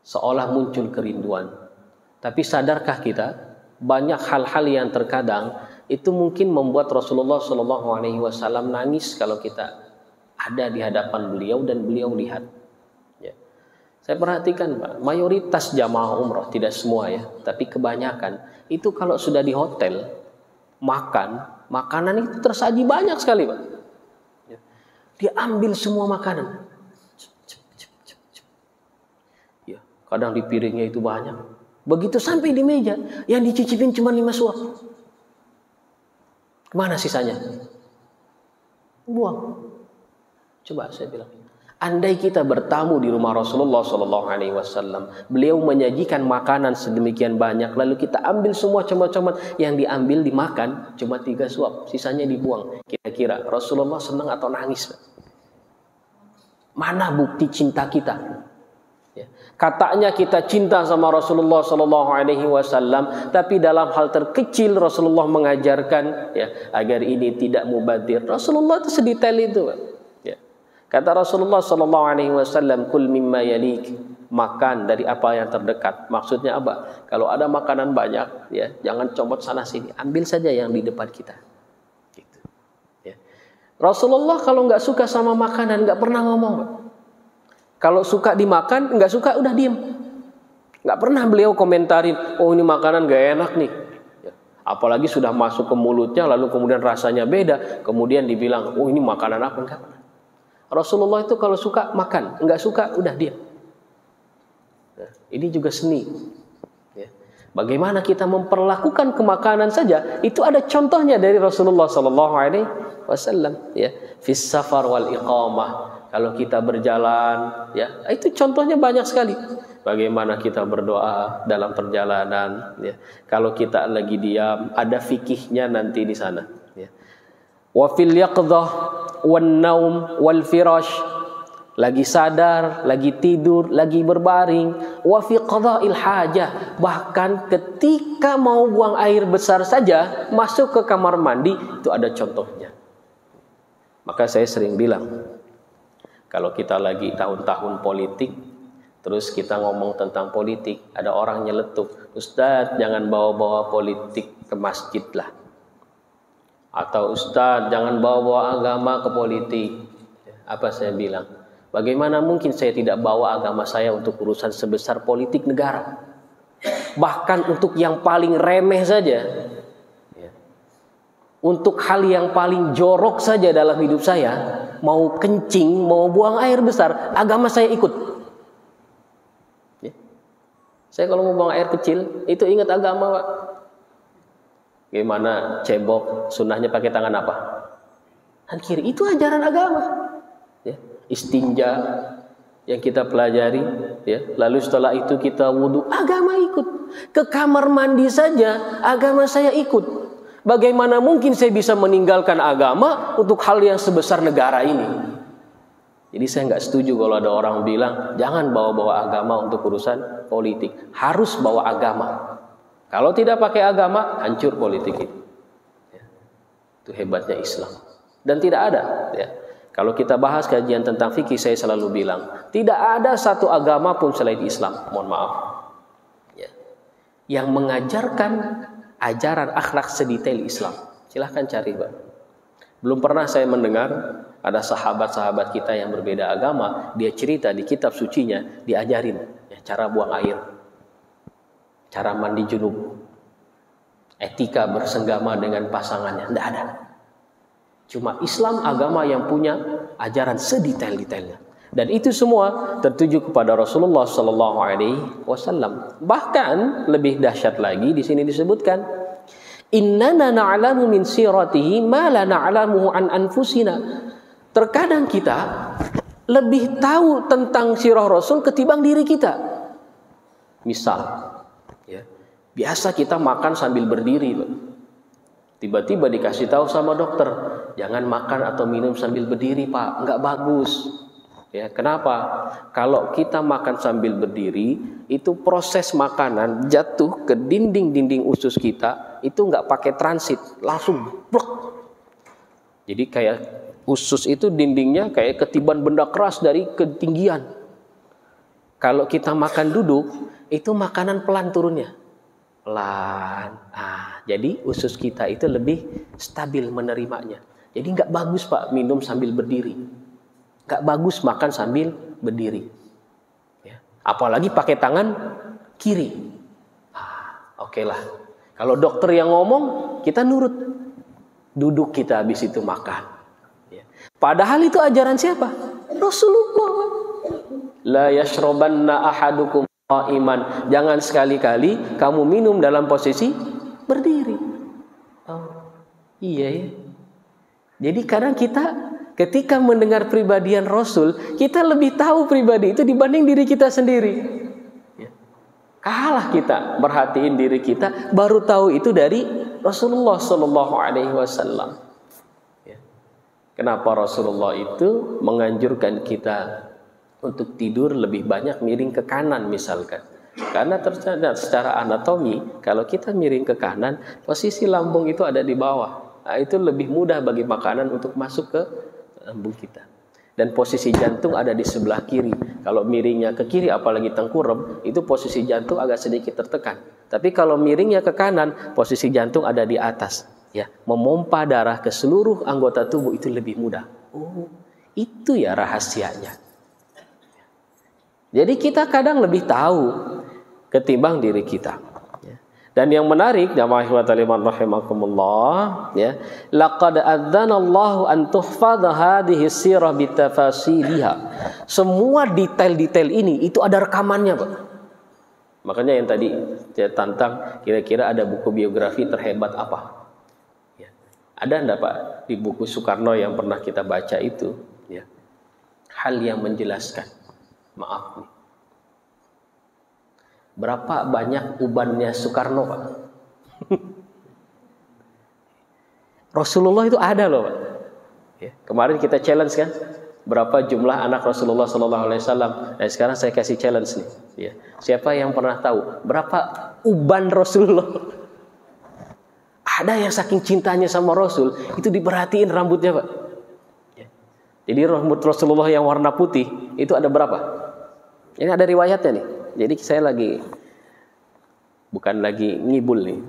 Seolah muncul kerinduan. Tapi sadarkah kita banyak hal-hal yang terkadang itu mungkin membuat Rasulullah SAW nangis kalau kita ada di hadapan beliau dan beliau lihat. Ya. Saya perhatikan, Pak, mayoritas jamaah umrah, tidak semua ya, tapi kebanyakan itu kalau sudah di hotel, makanan itu tersaji banyak sekali, Pak. Dia ambil semua makanan. Ya, kadang di piringnya itu banyak. Begitu sampai di meja, yang dicicipin cuma 5 suap. Kemana sisanya? Buang. Coba saya bilang, andai kita bertamu di rumah Rasulullah SAW, beliau menyajikan makanan sedemikian banyak, lalu kita ambil semua comot-comot, yang diambil dimakan cuma 3 suap, sisanya dibuang. Kira-kira Rasulullah senang atau nangis? Mana bukti cinta kita? Ya. Katanya kita cinta sama Rasulullah SAW, tapi dalam hal terkecil Rasulullah mengajarkan, ya, agar ini tidak mubadir. Rasulullah itu sedetail itu, Pak. Kata Rasulullah SAW, kul mimma yalik, makan dari apa yang terdekat. Maksudnya apa? Kalau ada makanan banyak, ya, jangan comot sana sini, ambil saja yang di depan kita. Gitu. Ya. Rasulullah kalau nggak suka sama makanan nggak pernah ngomong. Kalau suka dimakan, nggak suka udah diem. Nggak pernah beliau komentarin, oh ini makanan nggak enak nih. Ya. Apalagi sudah masuk ke mulutnya, lalu kemudian rasanya beda, kemudian dibilang, oh ini makanan apa? Enggak pernah. Rasulullah itu kalau suka makan, enggak suka udah diam. Nah, ini juga seni. Ya. Bagaimana kita memperlakukan kemakanan saja, itu ada contohnya dari Rasulullah SAW. Ya, fis safar wal iqamah. Kalau kita berjalan, ya, itu contohnya banyak sekali. Bagaimana kita berdoa dalam perjalanan. Ya. Kalau kita lagi diam, ada fikihnya nanti di sana. Ya. Wa fil yaqdhah wan naum wal firash, lagi sadar, lagi tidur, lagi berbaring. Wa fi qada'il hajah, bahkan ketika mau buang air besar saja, masuk ke kamar mandi, itu ada contohnya. Maka saya sering bilang, kalau kita lagi tahun-tahun politik, terus kita ngomong tentang politik, ada orang nyeletuk, Ustadz jangan bawa-bawa politik ke masjid lah. Atau Ustadz jangan bawa-bawa agama ke politik. Apa saya bilang? Bagaimana mungkin saya tidak bawa agama saya untuk urusan sebesar politik negara? Bahkan untuk yang paling remeh saja, ya, untuk hal yang paling jorok saja dalam hidup saya, mau kencing, mau buang air besar, agama saya ikut. Ya. Saya kalau mau buang air kecil, itu ingat agama, Pak. Gimana cebok, sunnahnya pakai tangan apa? Tangan kiri. Itu ajaran agama. Ya. Istinja yang kita pelajari, ya. Lalu setelah itu kita wudhu, agama ikut. Ke kamar mandi saja, agama saya ikut. Bagaimana mungkin saya bisa meninggalkan agama untuk hal yang sebesar negara ini? Jadi saya nggak setuju kalau ada orang bilang jangan bawa-bawa agama untuk urusan politik. Harus bawa agama. Kalau tidak pakai agama, hancur politik itu. Ya. Itu hebatnya Islam. Dan tidak ada. Ya. Kalau kita bahas kajian tentang fikih, saya selalu bilang, tidak ada satu agama pun selain Islam. Mohon maaf. Ya. Yang mengajarkan ajaran akhlak sedetail Islam. Silahkan cari, Pak. Belum pernah saya mendengar ada sahabat-sahabat kita yang berbeda agama, dia cerita di kitab sucinya, diajarin ya, cara buang air, cara mandi junub, etika bersenggama dengan pasangannya. Tidak ada. Cuma Islam agama yang punya ajaran sedetail-detailnya. Dan itu semua tertuju kepada Rasulullah SAW. Bahkan lebih dahsyat lagi di sini disebutkan, innana na'lamu min siratihi ma la na'lamuhu an anfusina. Terkadang kita lebih tahu tentang sirah Rasul ketimbang diri kita. Misal, ya, biasa kita makan sambil berdiri, Pak. Tiba-tiba dikasih tahu sama dokter, jangan makan atau minum sambil berdiri, Pak, nggak bagus. Ya, kenapa? Kalau kita makan sambil berdiri, itu proses makanan jatuh ke dinding-dinding usus kita, itu nggak pakai transit, langsung blok. Jadi kayak usus itu dindingnya kayak ketiban benda keras dari ketinggian. Kalau kita makan duduk, itu makanan pelan turunnya. Pelan. Jadi usus kita itu lebih stabil menerimanya. Jadi nggak bagus, Pak, minum sambil berdiri. Nggak bagus makan sambil berdiri. Ya. Apalagi pakai tangan kiri. Oke lah. Kalau dokter yang ngomong, kita nurut. Duduk kita habis itu makan. Ya. Padahal itu ajaran siapa? Rasulullah. La yashrabanna ahadukum qa'iman. Jangan sekali-kali kamu minum dalam posisi berdiri. Oh, iya ya. Jadi kadang kita ketika mendengar pribadian Rasul, kita lebih tahu pribadi itu dibanding diri kita sendiri. Ya. Kalah kita merhatiin diri kita, baru tahu itu dari Rasulullah Sallallahu Alaihi Wasallam. Ya. Kenapa Rasulullah itu menganjurkan kita untuk tidur lebih banyak miring ke kanan misalkan? Karena tercatat secara anatomi, kalau kita miring ke kanan, posisi lambung itu ada di bawah. Nah, itu lebih mudah bagi makanan untuk masuk ke lambung kita. Dan posisi jantung ada di sebelah kiri. Kalau miringnya ke kiri, apalagi tengkurap, itu posisi jantung agak sedikit tertekan. Tapi kalau miringnya ke kanan, posisi jantung ada di atas. Ya, memompa darah ke seluruh anggota tubuh itu lebih mudah. Oh, itu ya rahasianya. Jadi kita kadang lebih tahu ketimbang diri kita. Dan yang menarik, jamaah ikhwatal iman rahimakumullah, ya, laqad adzanallahu an tuhfadha hadhihi sirah bitafasiliha. Semua detail-detail ini itu ada rekamannya, Pak. Makanya yang tadi saya tantang, kira-kira ada buku biografi terhebat apa? Ya. Ada enggak, Pak, di buku Soekarno yang pernah kita baca itu, ya, hal yang menjelaskan, maaf nih, berapa banyak ubannya Soekarno, Pak? Rasulullah itu ada loh, Pak. Ya, kemarin kita challenge kan, berapa jumlah anak Rasulullah Sallallahu Alaihi Wasallam. Nah, sekarang saya kasih challenge nih. Ya, siapa yang pernah tahu berapa uban Rasulullah? Ada yang saking cintanya sama Rasul itu diperhatiin rambutnya, Pak. Ya. Jadi rambut Rasulullah yang warna putih itu ada berapa? Ini ada riwayatnya nih. Jadi saya bukan lagi ngibul nih.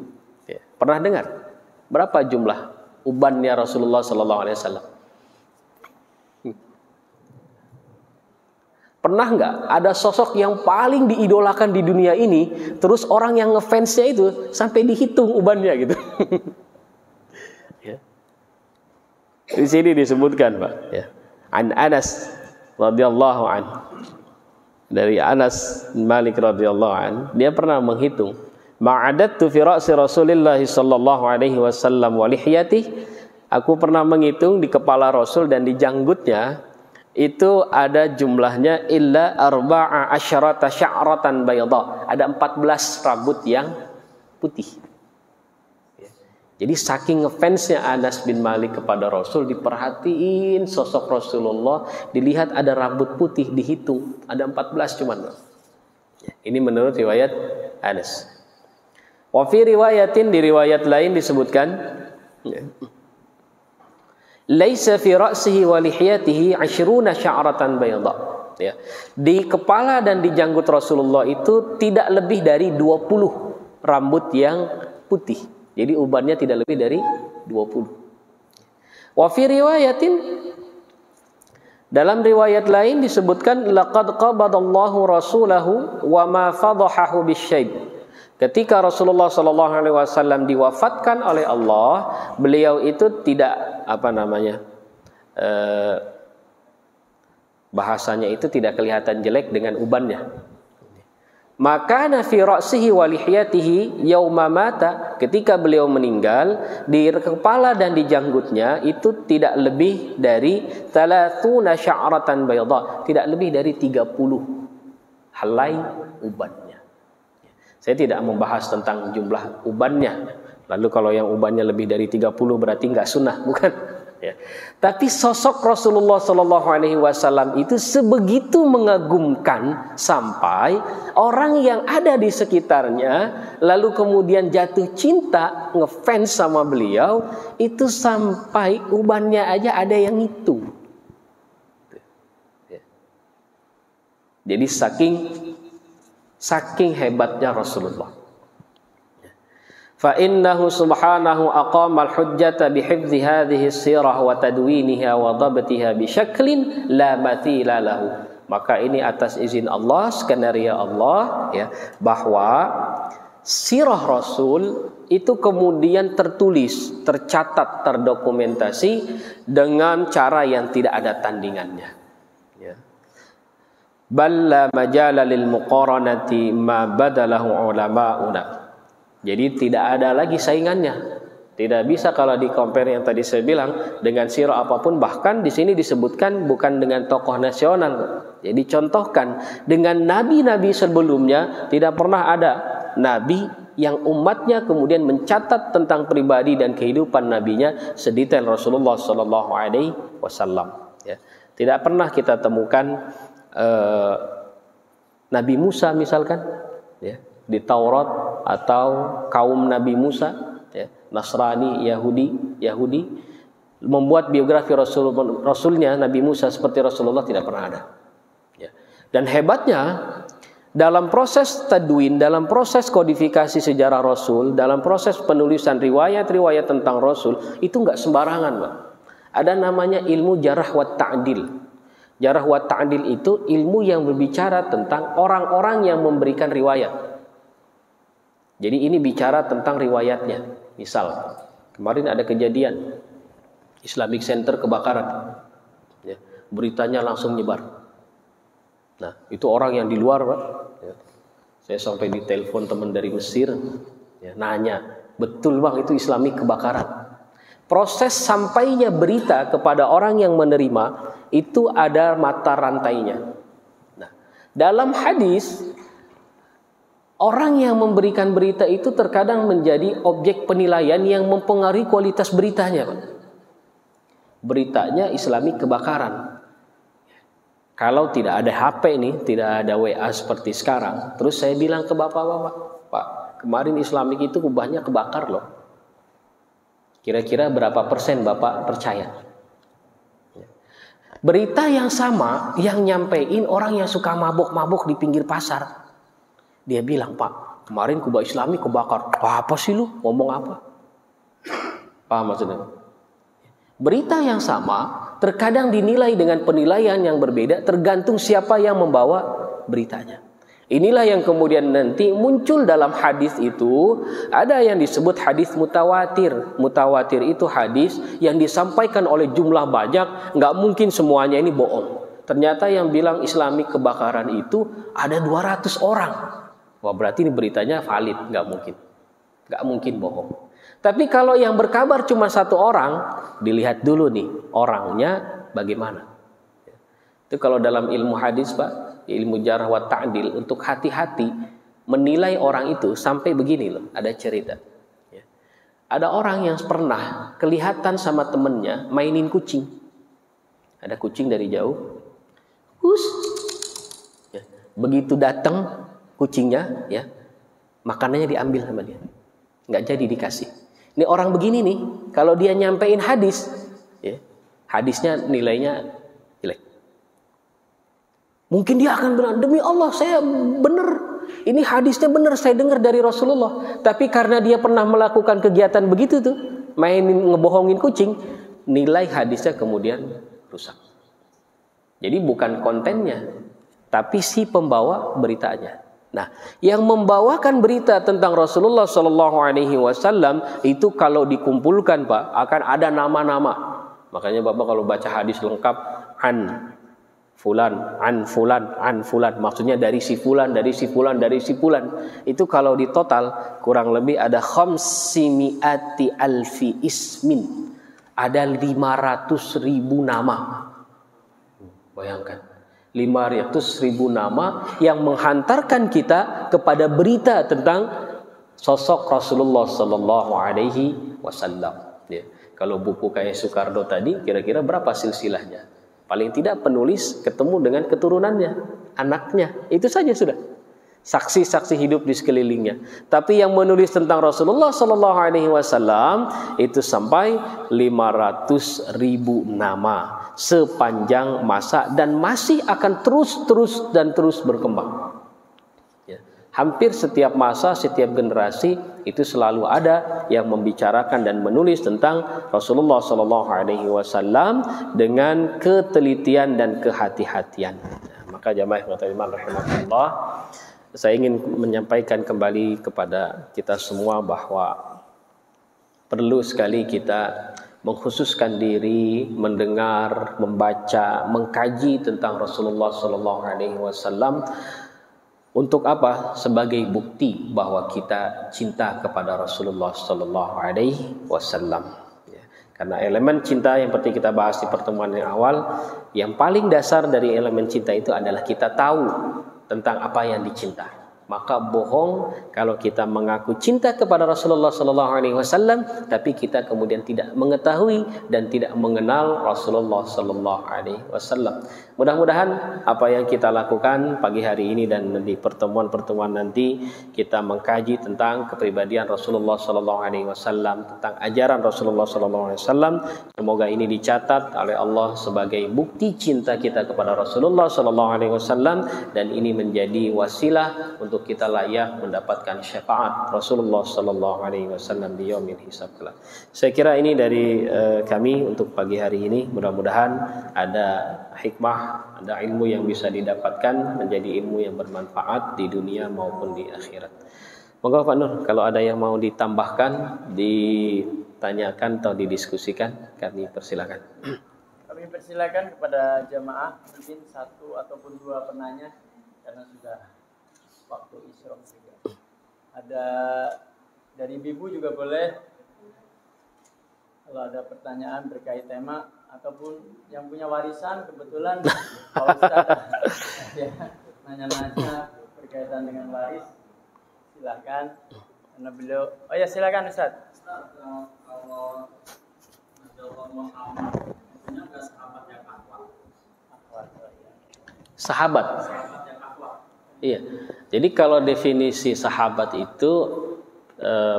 Ya. Pernah dengar berapa jumlah ubannya Rasulullah Sallallahu Alaihi Wasallam? Pernah nggak ada sosok yang paling diidolakan di dunia ini, terus orang yang ngefansnya itu sampai dihitung ubannya gitu? Ya. Di sini disebutkan, Pak. Ya. An Anas radhiyallahu anhu. Dari Anas bin Malik radhiyallahu an, dia pernah menghitung, ma'adattu fi ra'si Rasulillah sallallahu alaihi wasallam wa lihyatihi, aku pernah menghitung di kepala Rasul dan di janggutnya itu ada jumlahnya illa arba'a asyarata sya'ratan bayadha, ada 14 rambut yang putih. Jadi saking ngefansnya Anas bin Malik kepada Rasul, diperhatiin sosok Rasulullah, dilihat ada rambut putih, dihitung ada 14 cuman. Ini menurut riwayat Anas. Wa fi riwayatin, di riwayat lain disebutkan, laisa fi ra'sihi wa lihyatihi 20 sya'ratan bayadha. Ya. Di kepala dan di janggut Rasulullah itu tidak lebih dari 20 rambut yang putih. Jadi ubannya tidak lebih dari 20. Wa fi riwayatin, dalam riwayat lain disebutkan laqad qabadallahu rasulahu wa ma fadhahahu bisyayb. Ketika Rasulullah sallallahu alaihi wasallam diwafatkan oleh Allah, beliau itu tidak bahasanya itu tidak kelihatan jelek dengan ubannya. Maka fi ra'sihi wa lihyatihi yauma mata, ketika beliau meninggal, di kepala dan di janggutnya itu tidak lebih dari 30 sya'ratan bayadha, tidak lebih dari 30 helai ubannya. Saya tidak membahas tentang jumlah ubannya. Lalu kalau yang ubannya lebih dari 30 berarti enggak sunnah, bukan? Ya. Tapi sosok Rasulullah Sallallahu Alaihi Wasallam itu sebegitu mengagumkan sampai orang yang ada di sekitarnya lalu kemudian jatuh cinta, ngefans sama beliau, itu sampai ubannya aja ada yang ngitung. Jadi saking hebatnya Rasulullah. Fa innahu subhanahu aqama al-hujjata bihifdzi hadhihi sirah wa tadwiniha wa dhabtiha bi syaklin la mathila lahu. Maka ini atas izin Allah, skenario Allah, ya, bahwa sirah Rasul itu kemudian tertulis, tercatat, terdokumentasi dengan cara yang tidak ada tandingannya. Ya. Balla majala lil muqaranati ma badalahu ulama'una. Jadi tidak ada lagi saingannya. Tidak bisa kalau di compare yang tadi saya bilang dengan sirah apapun, bahkan di sini disebutkan bukan dengan tokoh nasional. Jadi contohkan dengan nabi-nabi sebelumnya tidak pernah ada nabi yang umatnya kemudian mencatat tentang pribadi dan kehidupan nabinya sedetail Rasulullah sallallahu alaihi wasallam. Ya. Tidak pernah kita temukan Nabi Musa misalkan, ya, di Taurat atau kaum Nabi Musa, ya, Nasrani, Yahudi membuat biografi Rasulnya Nabi Musa seperti Rasulullah tidak pernah ada. Ya. Dan hebatnya dalam proses tadwin, dalam proses kodifikasi sejarah Rasul, dalam proses penulisan riwayat-riwayat tentang Rasul itu nggak sembarangan, Pak. Ada namanya ilmu jarah wa ta'dil. Jarah wa ta'dil itu ilmu yang berbicara tentang orang-orang yang memberikan riwayat. Jadi ini bicara tentang riwayatnya. Misal, kemarin ada kejadian Islamic Center kebakaran. Ya, beritanya langsung nyebar. Nah, itu orang yang di luar, Pak. Ya, saya sampai ditelepon teman dari Mesir, ya, nanya, betul Bang itu Islamic kebakaran. Proses sampainya berita kepada orang yang menerima itu ada mata rantainya. Nah, dalam hadis orang yang memberikan berita itu terkadang menjadi objek penilaian yang mempengaruhi kualitas beritanya, Pak. Beritanya Islami kebakaran. Kalau tidak ada HP nih, tidak ada WA seperti sekarang, terus saya bilang ke bapak-bapak, Pak, kemarin Islamik itu banyak kebakar loh. Kira-kira berapa persen Bapak percaya? Berita yang sama yang nyampein orang yang suka mabuk-mabuk di pinggir pasar. Dia bilang, Pak, kemarin Kuba Islami kebakar. Apa sih lu? Ngomong apa? Paham maksudnya? Berita yang sama terkadang dinilai dengan penilaian yang berbeda tergantung siapa yang membawa beritanya. Inilah yang kemudian nanti muncul dalam hadis itu. Ada yang disebut hadis mutawatir. Mutawatir itu hadis yang disampaikan oleh jumlah banyak. Nggak mungkin semuanya ini bohong. Ternyata yang bilang Islami kebakaran itu ada 200 orang. Wah, berarti ini beritanya valid. Nggak mungkin bohong. Tapi kalau yang berkabar cuma satu orang, dilihat dulu nih orangnya bagaimana. Itu kalau dalam ilmu hadis, Pak, ilmu jarh wa ta'dil, untuk hati-hati menilai orang itu sampai begini loh, ada cerita. Ya. Ada orang yang pernah kelihatan sama temennya mainin kucing. Ada kucing dari jauh, ya. Begitu datang kucingnya, ya, makanannya diambil sama dia, nggak jadi dikasih. Ini orang begini nih, kalau dia nyampein hadis, ya, hadisnya nilainya jelek. Mungkin dia akan bilang, demi Allah saya benar, ini hadisnya benar, saya dengar dari Rasulullah. Tapi karena dia pernah melakukan kegiatan begitu tuh, mainin ngebohongin kucing, nilai hadisnya kemudian rusak. Jadi bukan kontennya, tapi si pembawa beritanya. Nah, yang membawakan berita tentang Rasulullah SAW itu kalau dikumpulkan, Pak, akan ada nama-nama. Makanya Bapak kalau baca hadis lengkap, an fulan, an fulan, an fulan, maksudnya dari si fulan, dari si fulan, dari si fulan. Itu kalau di total kurang lebih ada khamsimi'ati alfi ismin. Ada 500.000 nama. Bayangkan. 500.000 nama yang menghantarkan kita kepada berita tentang sosok Rasulullah Sallallahu Alaihi Wasallam. Ya. Kalau buku kayak Soekarno tadi, kira-kira berapa silsilahnya? Paling tidak penulis ketemu dengan keturunannya, anaknya, itu saja sudah. Saksi-saksi hidup di sekelilingnya. Tapi yang menulis tentang Rasulullah Sallallahu Alaihi Wasallam itu sampai 500.000 nama sepanjang masa dan masih akan terus berkembang. Ya. Hampir setiap masa, setiap generasi itu selalu ada yang membicarakan dan menulis tentang Rasulullah Sallallahu Alaihi Wasallam dengan ketelitian dan kehati-hatian. Nah, maka jamaah rahimahullah, saya ingin menyampaikan kembali kepada kita semua bahwa perlu sekali kita mengkhususkan diri, mendengar, membaca, mengkaji tentang Rasulullah Sallallahu Alaihi Wasallam. Untuk apa? Sebagai bukti bahwa kita cinta kepada Rasulullah Sallallahu Alaihi Wasallam. Karena elemen cinta yang seperti kita bahas di pertemuan yang awal, yang paling dasar dari elemen cinta itu adalah kita tahu tentang apa yang dicinta. Maka bohong kalau kita mengaku cinta kepada Rasulullah Sallallahu Alaihi Wasallam, tapi kita kemudian tidak mengetahui dan tidak mengenal Rasulullah Sallallahu Alaihi Wasallam. Mudah-mudahan apa yang kita lakukan pagi hari ini dan di pertemuan-pertemuan nanti, kita mengkaji tentang kepribadian Rasulullah Sallallahu Alaihi Wasallam, tentang ajaran Rasulullah Sallallahu Alaihi Wasallam. Semoga ini dicatat oleh Allah sebagai bukti cinta kita kepada Rasulullah Sallallahu Alaihi Wasallam, dan ini menjadi wasilah untuk kita layak mendapatkan syafaat Rasulullah Sallallahu Alaihi Wasallam di yaumil hisab kelak. Saya kira ini dari kami untuk pagi hari ini. Mudah-mudahan ada hikmah, ada ilmu yang bisa didapatkan, menjadi ilmu yang bermanfaat di dunia maupun di akhirat. Moga Pak Nur, kalau ada yang mau ditambahkan, ditanyakan atau didiskusikan, kami persilakan. Kami persilakan kepada jamaah, mungkin satu ataupun dua penanya karena sudah waktu isyraq juga. Ada dari Bibu juga boleh, kalau ada pertanyaan berkait tema ataupun yang punya warisan. Kebetulan Pak Ustadz ya nanya-nanya berkaitan dengan waris, silakan. Karena beliau, oh ya silakan Ustadz. Kalau Muhammad punya nggak sahabat yang akhlak? Sahabat. Iya. Jadi kalau definisi sahabat itu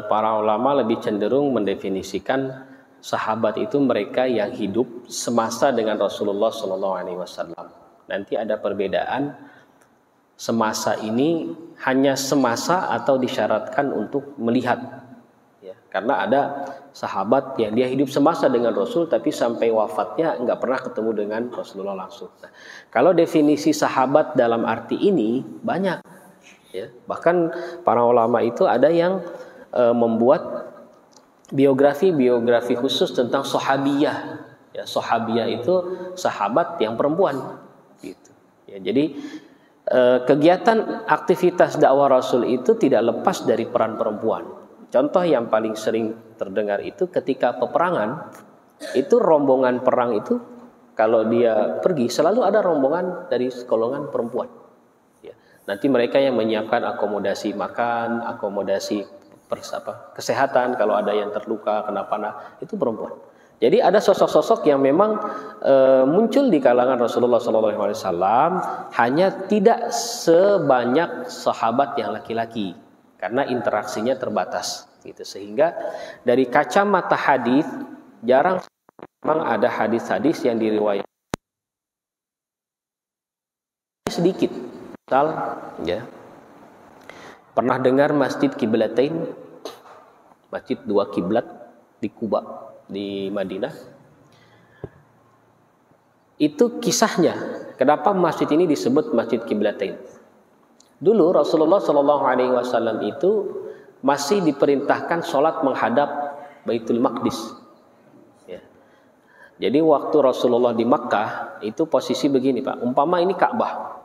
para ulama lebih cenderung mendefinisikan sahabat itu mereka yang hidup semasa dengan Rasulullah Sallallahu Alaihi Wasallam. Nanti ada perbedaan, semasa ini hanya semasa atau disyaratkan untuk melihat. Ya, karena ada sahabat yang dia hidup semasa dengan Rasul, tapi sampai wafatnya nggak pernah ketemu dengan Rasulullah langsung. Nah, kalau definisi sahabat dalam arti ini banyak. Ya, bahkan para ulama itu ada yang membuat biografi khusus tentang sahabiyah. Ya, sahabiyah itu sahabat yang perempuan. Gitu. Ya, jadi kegiatan aktivitas dakwah Rasul itu tidak lepas dari peran perempuan. Contoh yang paling sering terdengar itu ketika peperangan, itu rombongan perang itu kalau dia pergi selalu ada rombongan dari golongan perempuan. Ya, nanti mereka yang menyiapkan akomodasi makan, akomodasi kesehatan, kalau ada yang terluka, kenapa-napa, itu perempuan. Jadi ada sosok-sosok yang memang muncul di kalangan Rasulullah SAW, hanya tidak sebanyak sahabat yang laki-laki karena interaksinya terbatas. Gitu. Sehingga dari kacamata hadis jarang memang ada hadis-hadis yang diriwayatkan sedikit. Misal, ya, pernah dengar Masjid Qiblatain, masjid dua kiblat di Kuba, di Madinah. Itu kisahnya. Kenapa masjid ini disebut Masjid Qiblatain? Dulu Rasulullah SAW itu masih diperintahkan sholat menghadap Baitul Maqdis. Ya. Jadi waktu Rasulullah di Makkah itu posisi begini Pak. Umpama ini Ka'bah.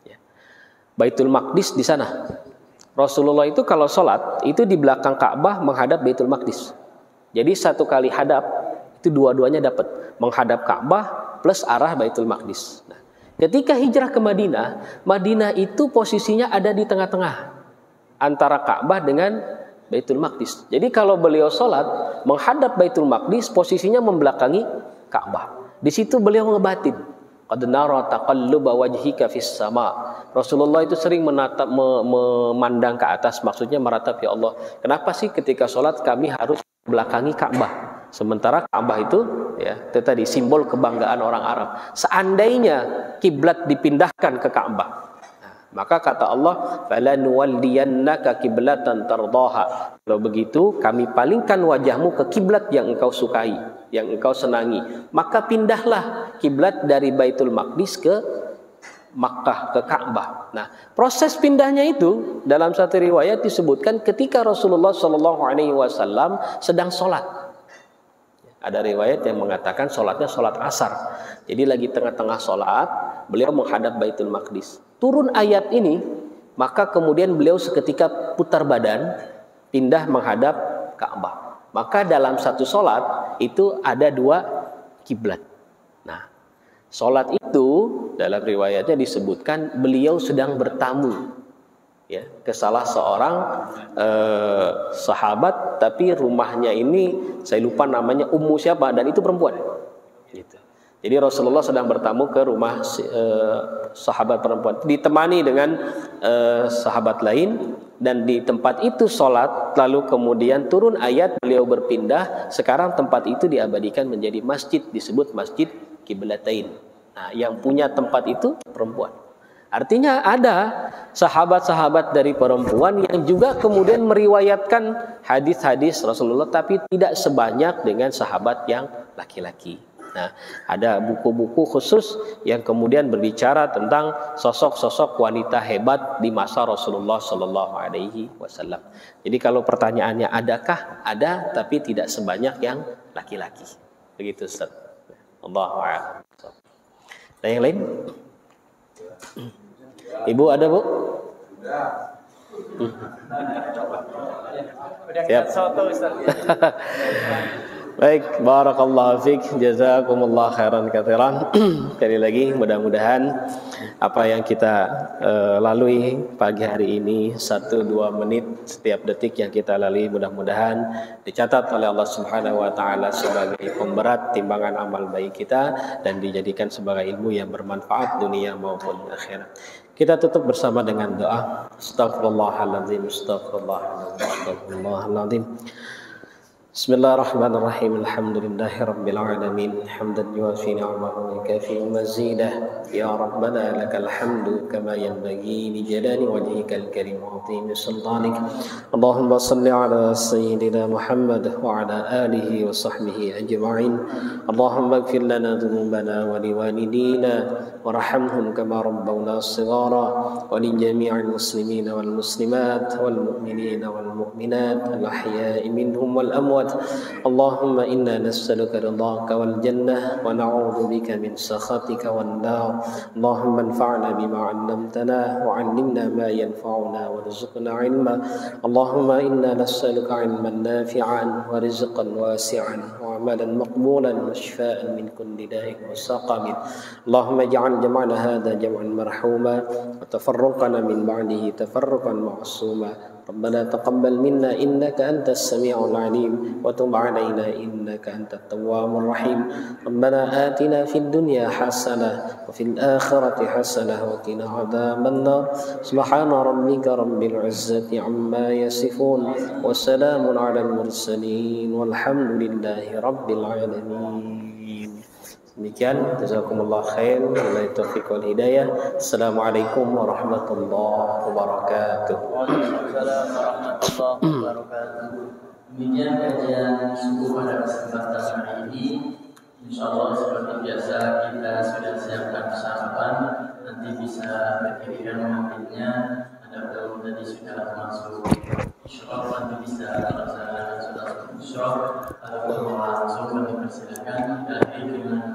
Ya. Baitul Maqdis di sana. Rasulullah itu kalau sholat itu di belakang Ka'bah menghadap Baitul Maqdis. Jadi satu kali hadap itu dua-duanya dapat, menghadap Ka'bah plus arah Baitul Maqdis. Nah, ketika hijrah ke Madinah, Madinah itu posisinya ada di tengah-tengah antara Ka'bah dengan Baitul Maqdis. Jadi kalau beliau sholat menghadap Baitul Maqdis, posisinya membelakangi Ka'bah. Di situ beliau ngebatin, qad nara taqalluba wajhika fis sama. Rasulullah itu sering memandang ke atas, maksudnya meratap, ya Allah, kenapa sih ketika sholat kami harus belakangi Ka'bah? Sementara Ka'bah itu, ya, itu tadi simbol kebanggaan orang Arab. Seandainya kiblat dipindahkan ke Ka'bah, maka kata Allah, "Falanuwalliyannaka qiblatan tardaha." Kalau begitu, kami palingkan wajahmu ke kiblat yang engkau sukai, yang engkau senangi. Maka pindahlah kiblat dari Baitul Maqdis ke Makkah ke Ka'bah. Nah, proses pindahnya itu dalam satu riwayat disebutkan ketika Rasulullah Shallallahu Alaihi Wasallam sedang sholat. Ada riwayat yang mengatakan sholatnya sholat asar. Jadi lagi tengah-tengah sholat, beliau menghadap Baitul Maqdis. Turun ayat ini, maka kemudian beliau seketika putar badan, pindah menghadap Ka'bah. Maka dalam satu sholat itu ada dua kiblat. Nah, sholat itu dalam riwayatnya disebutkan beliau sedang bertamu ya ke salah seorang sahabat, tapi rumahnya ini saya lupa namanya, Ummu siapa, dan itu perempuan. Gitu. Jadi Rasulullah sedang bertamu ke rumah sahabat perempuan, ditemani dengan sahabat lain, dan di tempat itu sholat, lalu kemudian turun ayat, beliau berpindah. Sekarang tempat itu diabadikan menjadi masjid, disebut Masjid Qiblatain. Nah, yang punya tempat itu perempuan. Artinya ada sahabat-sahabat dari perempuan yang juga kemudian meriwayatkan hadis-hadis Rasulullah, tapi tidak sebanyak dengan sahabat yang laki-laki. Nah, ada buku-buku khusus yang kemudian berbicara tentang sosok-sosok wanita hebat di masa Rasulullah Shallallahu Alaihi Wasallam. Jadi kalau pertanyaannya adakah? Ada, tapi tidak sebanyak yang laki-laki. Begitu, Ustaz. Allahu a'lam. Dan yang lain? Ibu ada, Bu? Siap. Baik, barakallahu fiik, jazakumullah khairan katsiran. Sekali lagi mudah-mudahan apa yang kita lalui pagi hari ini 1-2 menit setiap detik yang kita lalui mudah-mudahan dicatat oleh Allah Subhanahu wa taala sebagai pemberat timbangan amal baik kita dan dijadikan sebagai ilmu yang bermanfaat dunia maupun akhirat. Kita tutup bersama dengan doa. Astaghfirullahaladzim, astaghfirullahaladzim, astaghfirullahaladzim. Bismillahirrahmanirrahim. Alhamdulillahi rabbil alamin. Hamdan yuwafi ni'amahu wa yukafi mazidah. Ya Rabbana lakal hamdu kama yanbaghi li jalali wajhikal karim wa 'azimi sultanik. Allahumma salli ala sayyidina Muhammad wa ala alihi wa sahbihi ajma'in. Allahumma ighfir lana dhunubana wa liwalidina warhamhum kama rabbawna shighara wa li jami'il muslimina wal muslimat wal mu'minina wal mu'minat al ahya'i minhum wal amwat. اللهم إنا نسألك رضاك والجنة ونعوذ بك من سخطك والنار. اللهم انفعنا بما علمتنا وعلمنا ما ينفعنا وارزقنا علما. اللهم إنا نسألك علما نافعا ورزقا واسعا وعملا مقبولا وشفاء من كل داء وسقم. اللهم اجعل جمعنا هذا جمعا مرحوما وتفرقنا من بعده تفرقا معصوما. ربنا تقبل منا إنك أنت السميع العليم وتب علينا إنك أنت التواب الرحيم. ربنا آتنا في الدنيا حسنة وفي الآخرة حسنة وقنا عذاب النار. سبحان ربك رب العزة عما يصفون وسلام على المرسلين والحمد لله رب العالمين. Demikian, jazakumullah khair, wabillahi taufiq wal hidayah. Assalamualaikum warahmatullahi wabarakatuh. Waalaikumsalam warahmatullahi wabarakatuh. Demikian kajian subuh pada kesempatan hari ini. Insyaallah seperti biasa kita sudah siapkan sarapan, nanti bisa berdiri dan mengambilnya. Ada tadi sudah masuk isyraq, nanti bisa melaksanakan sholat isyraq. Kalau mau langsung kami persilakan. Kita akhiri dengan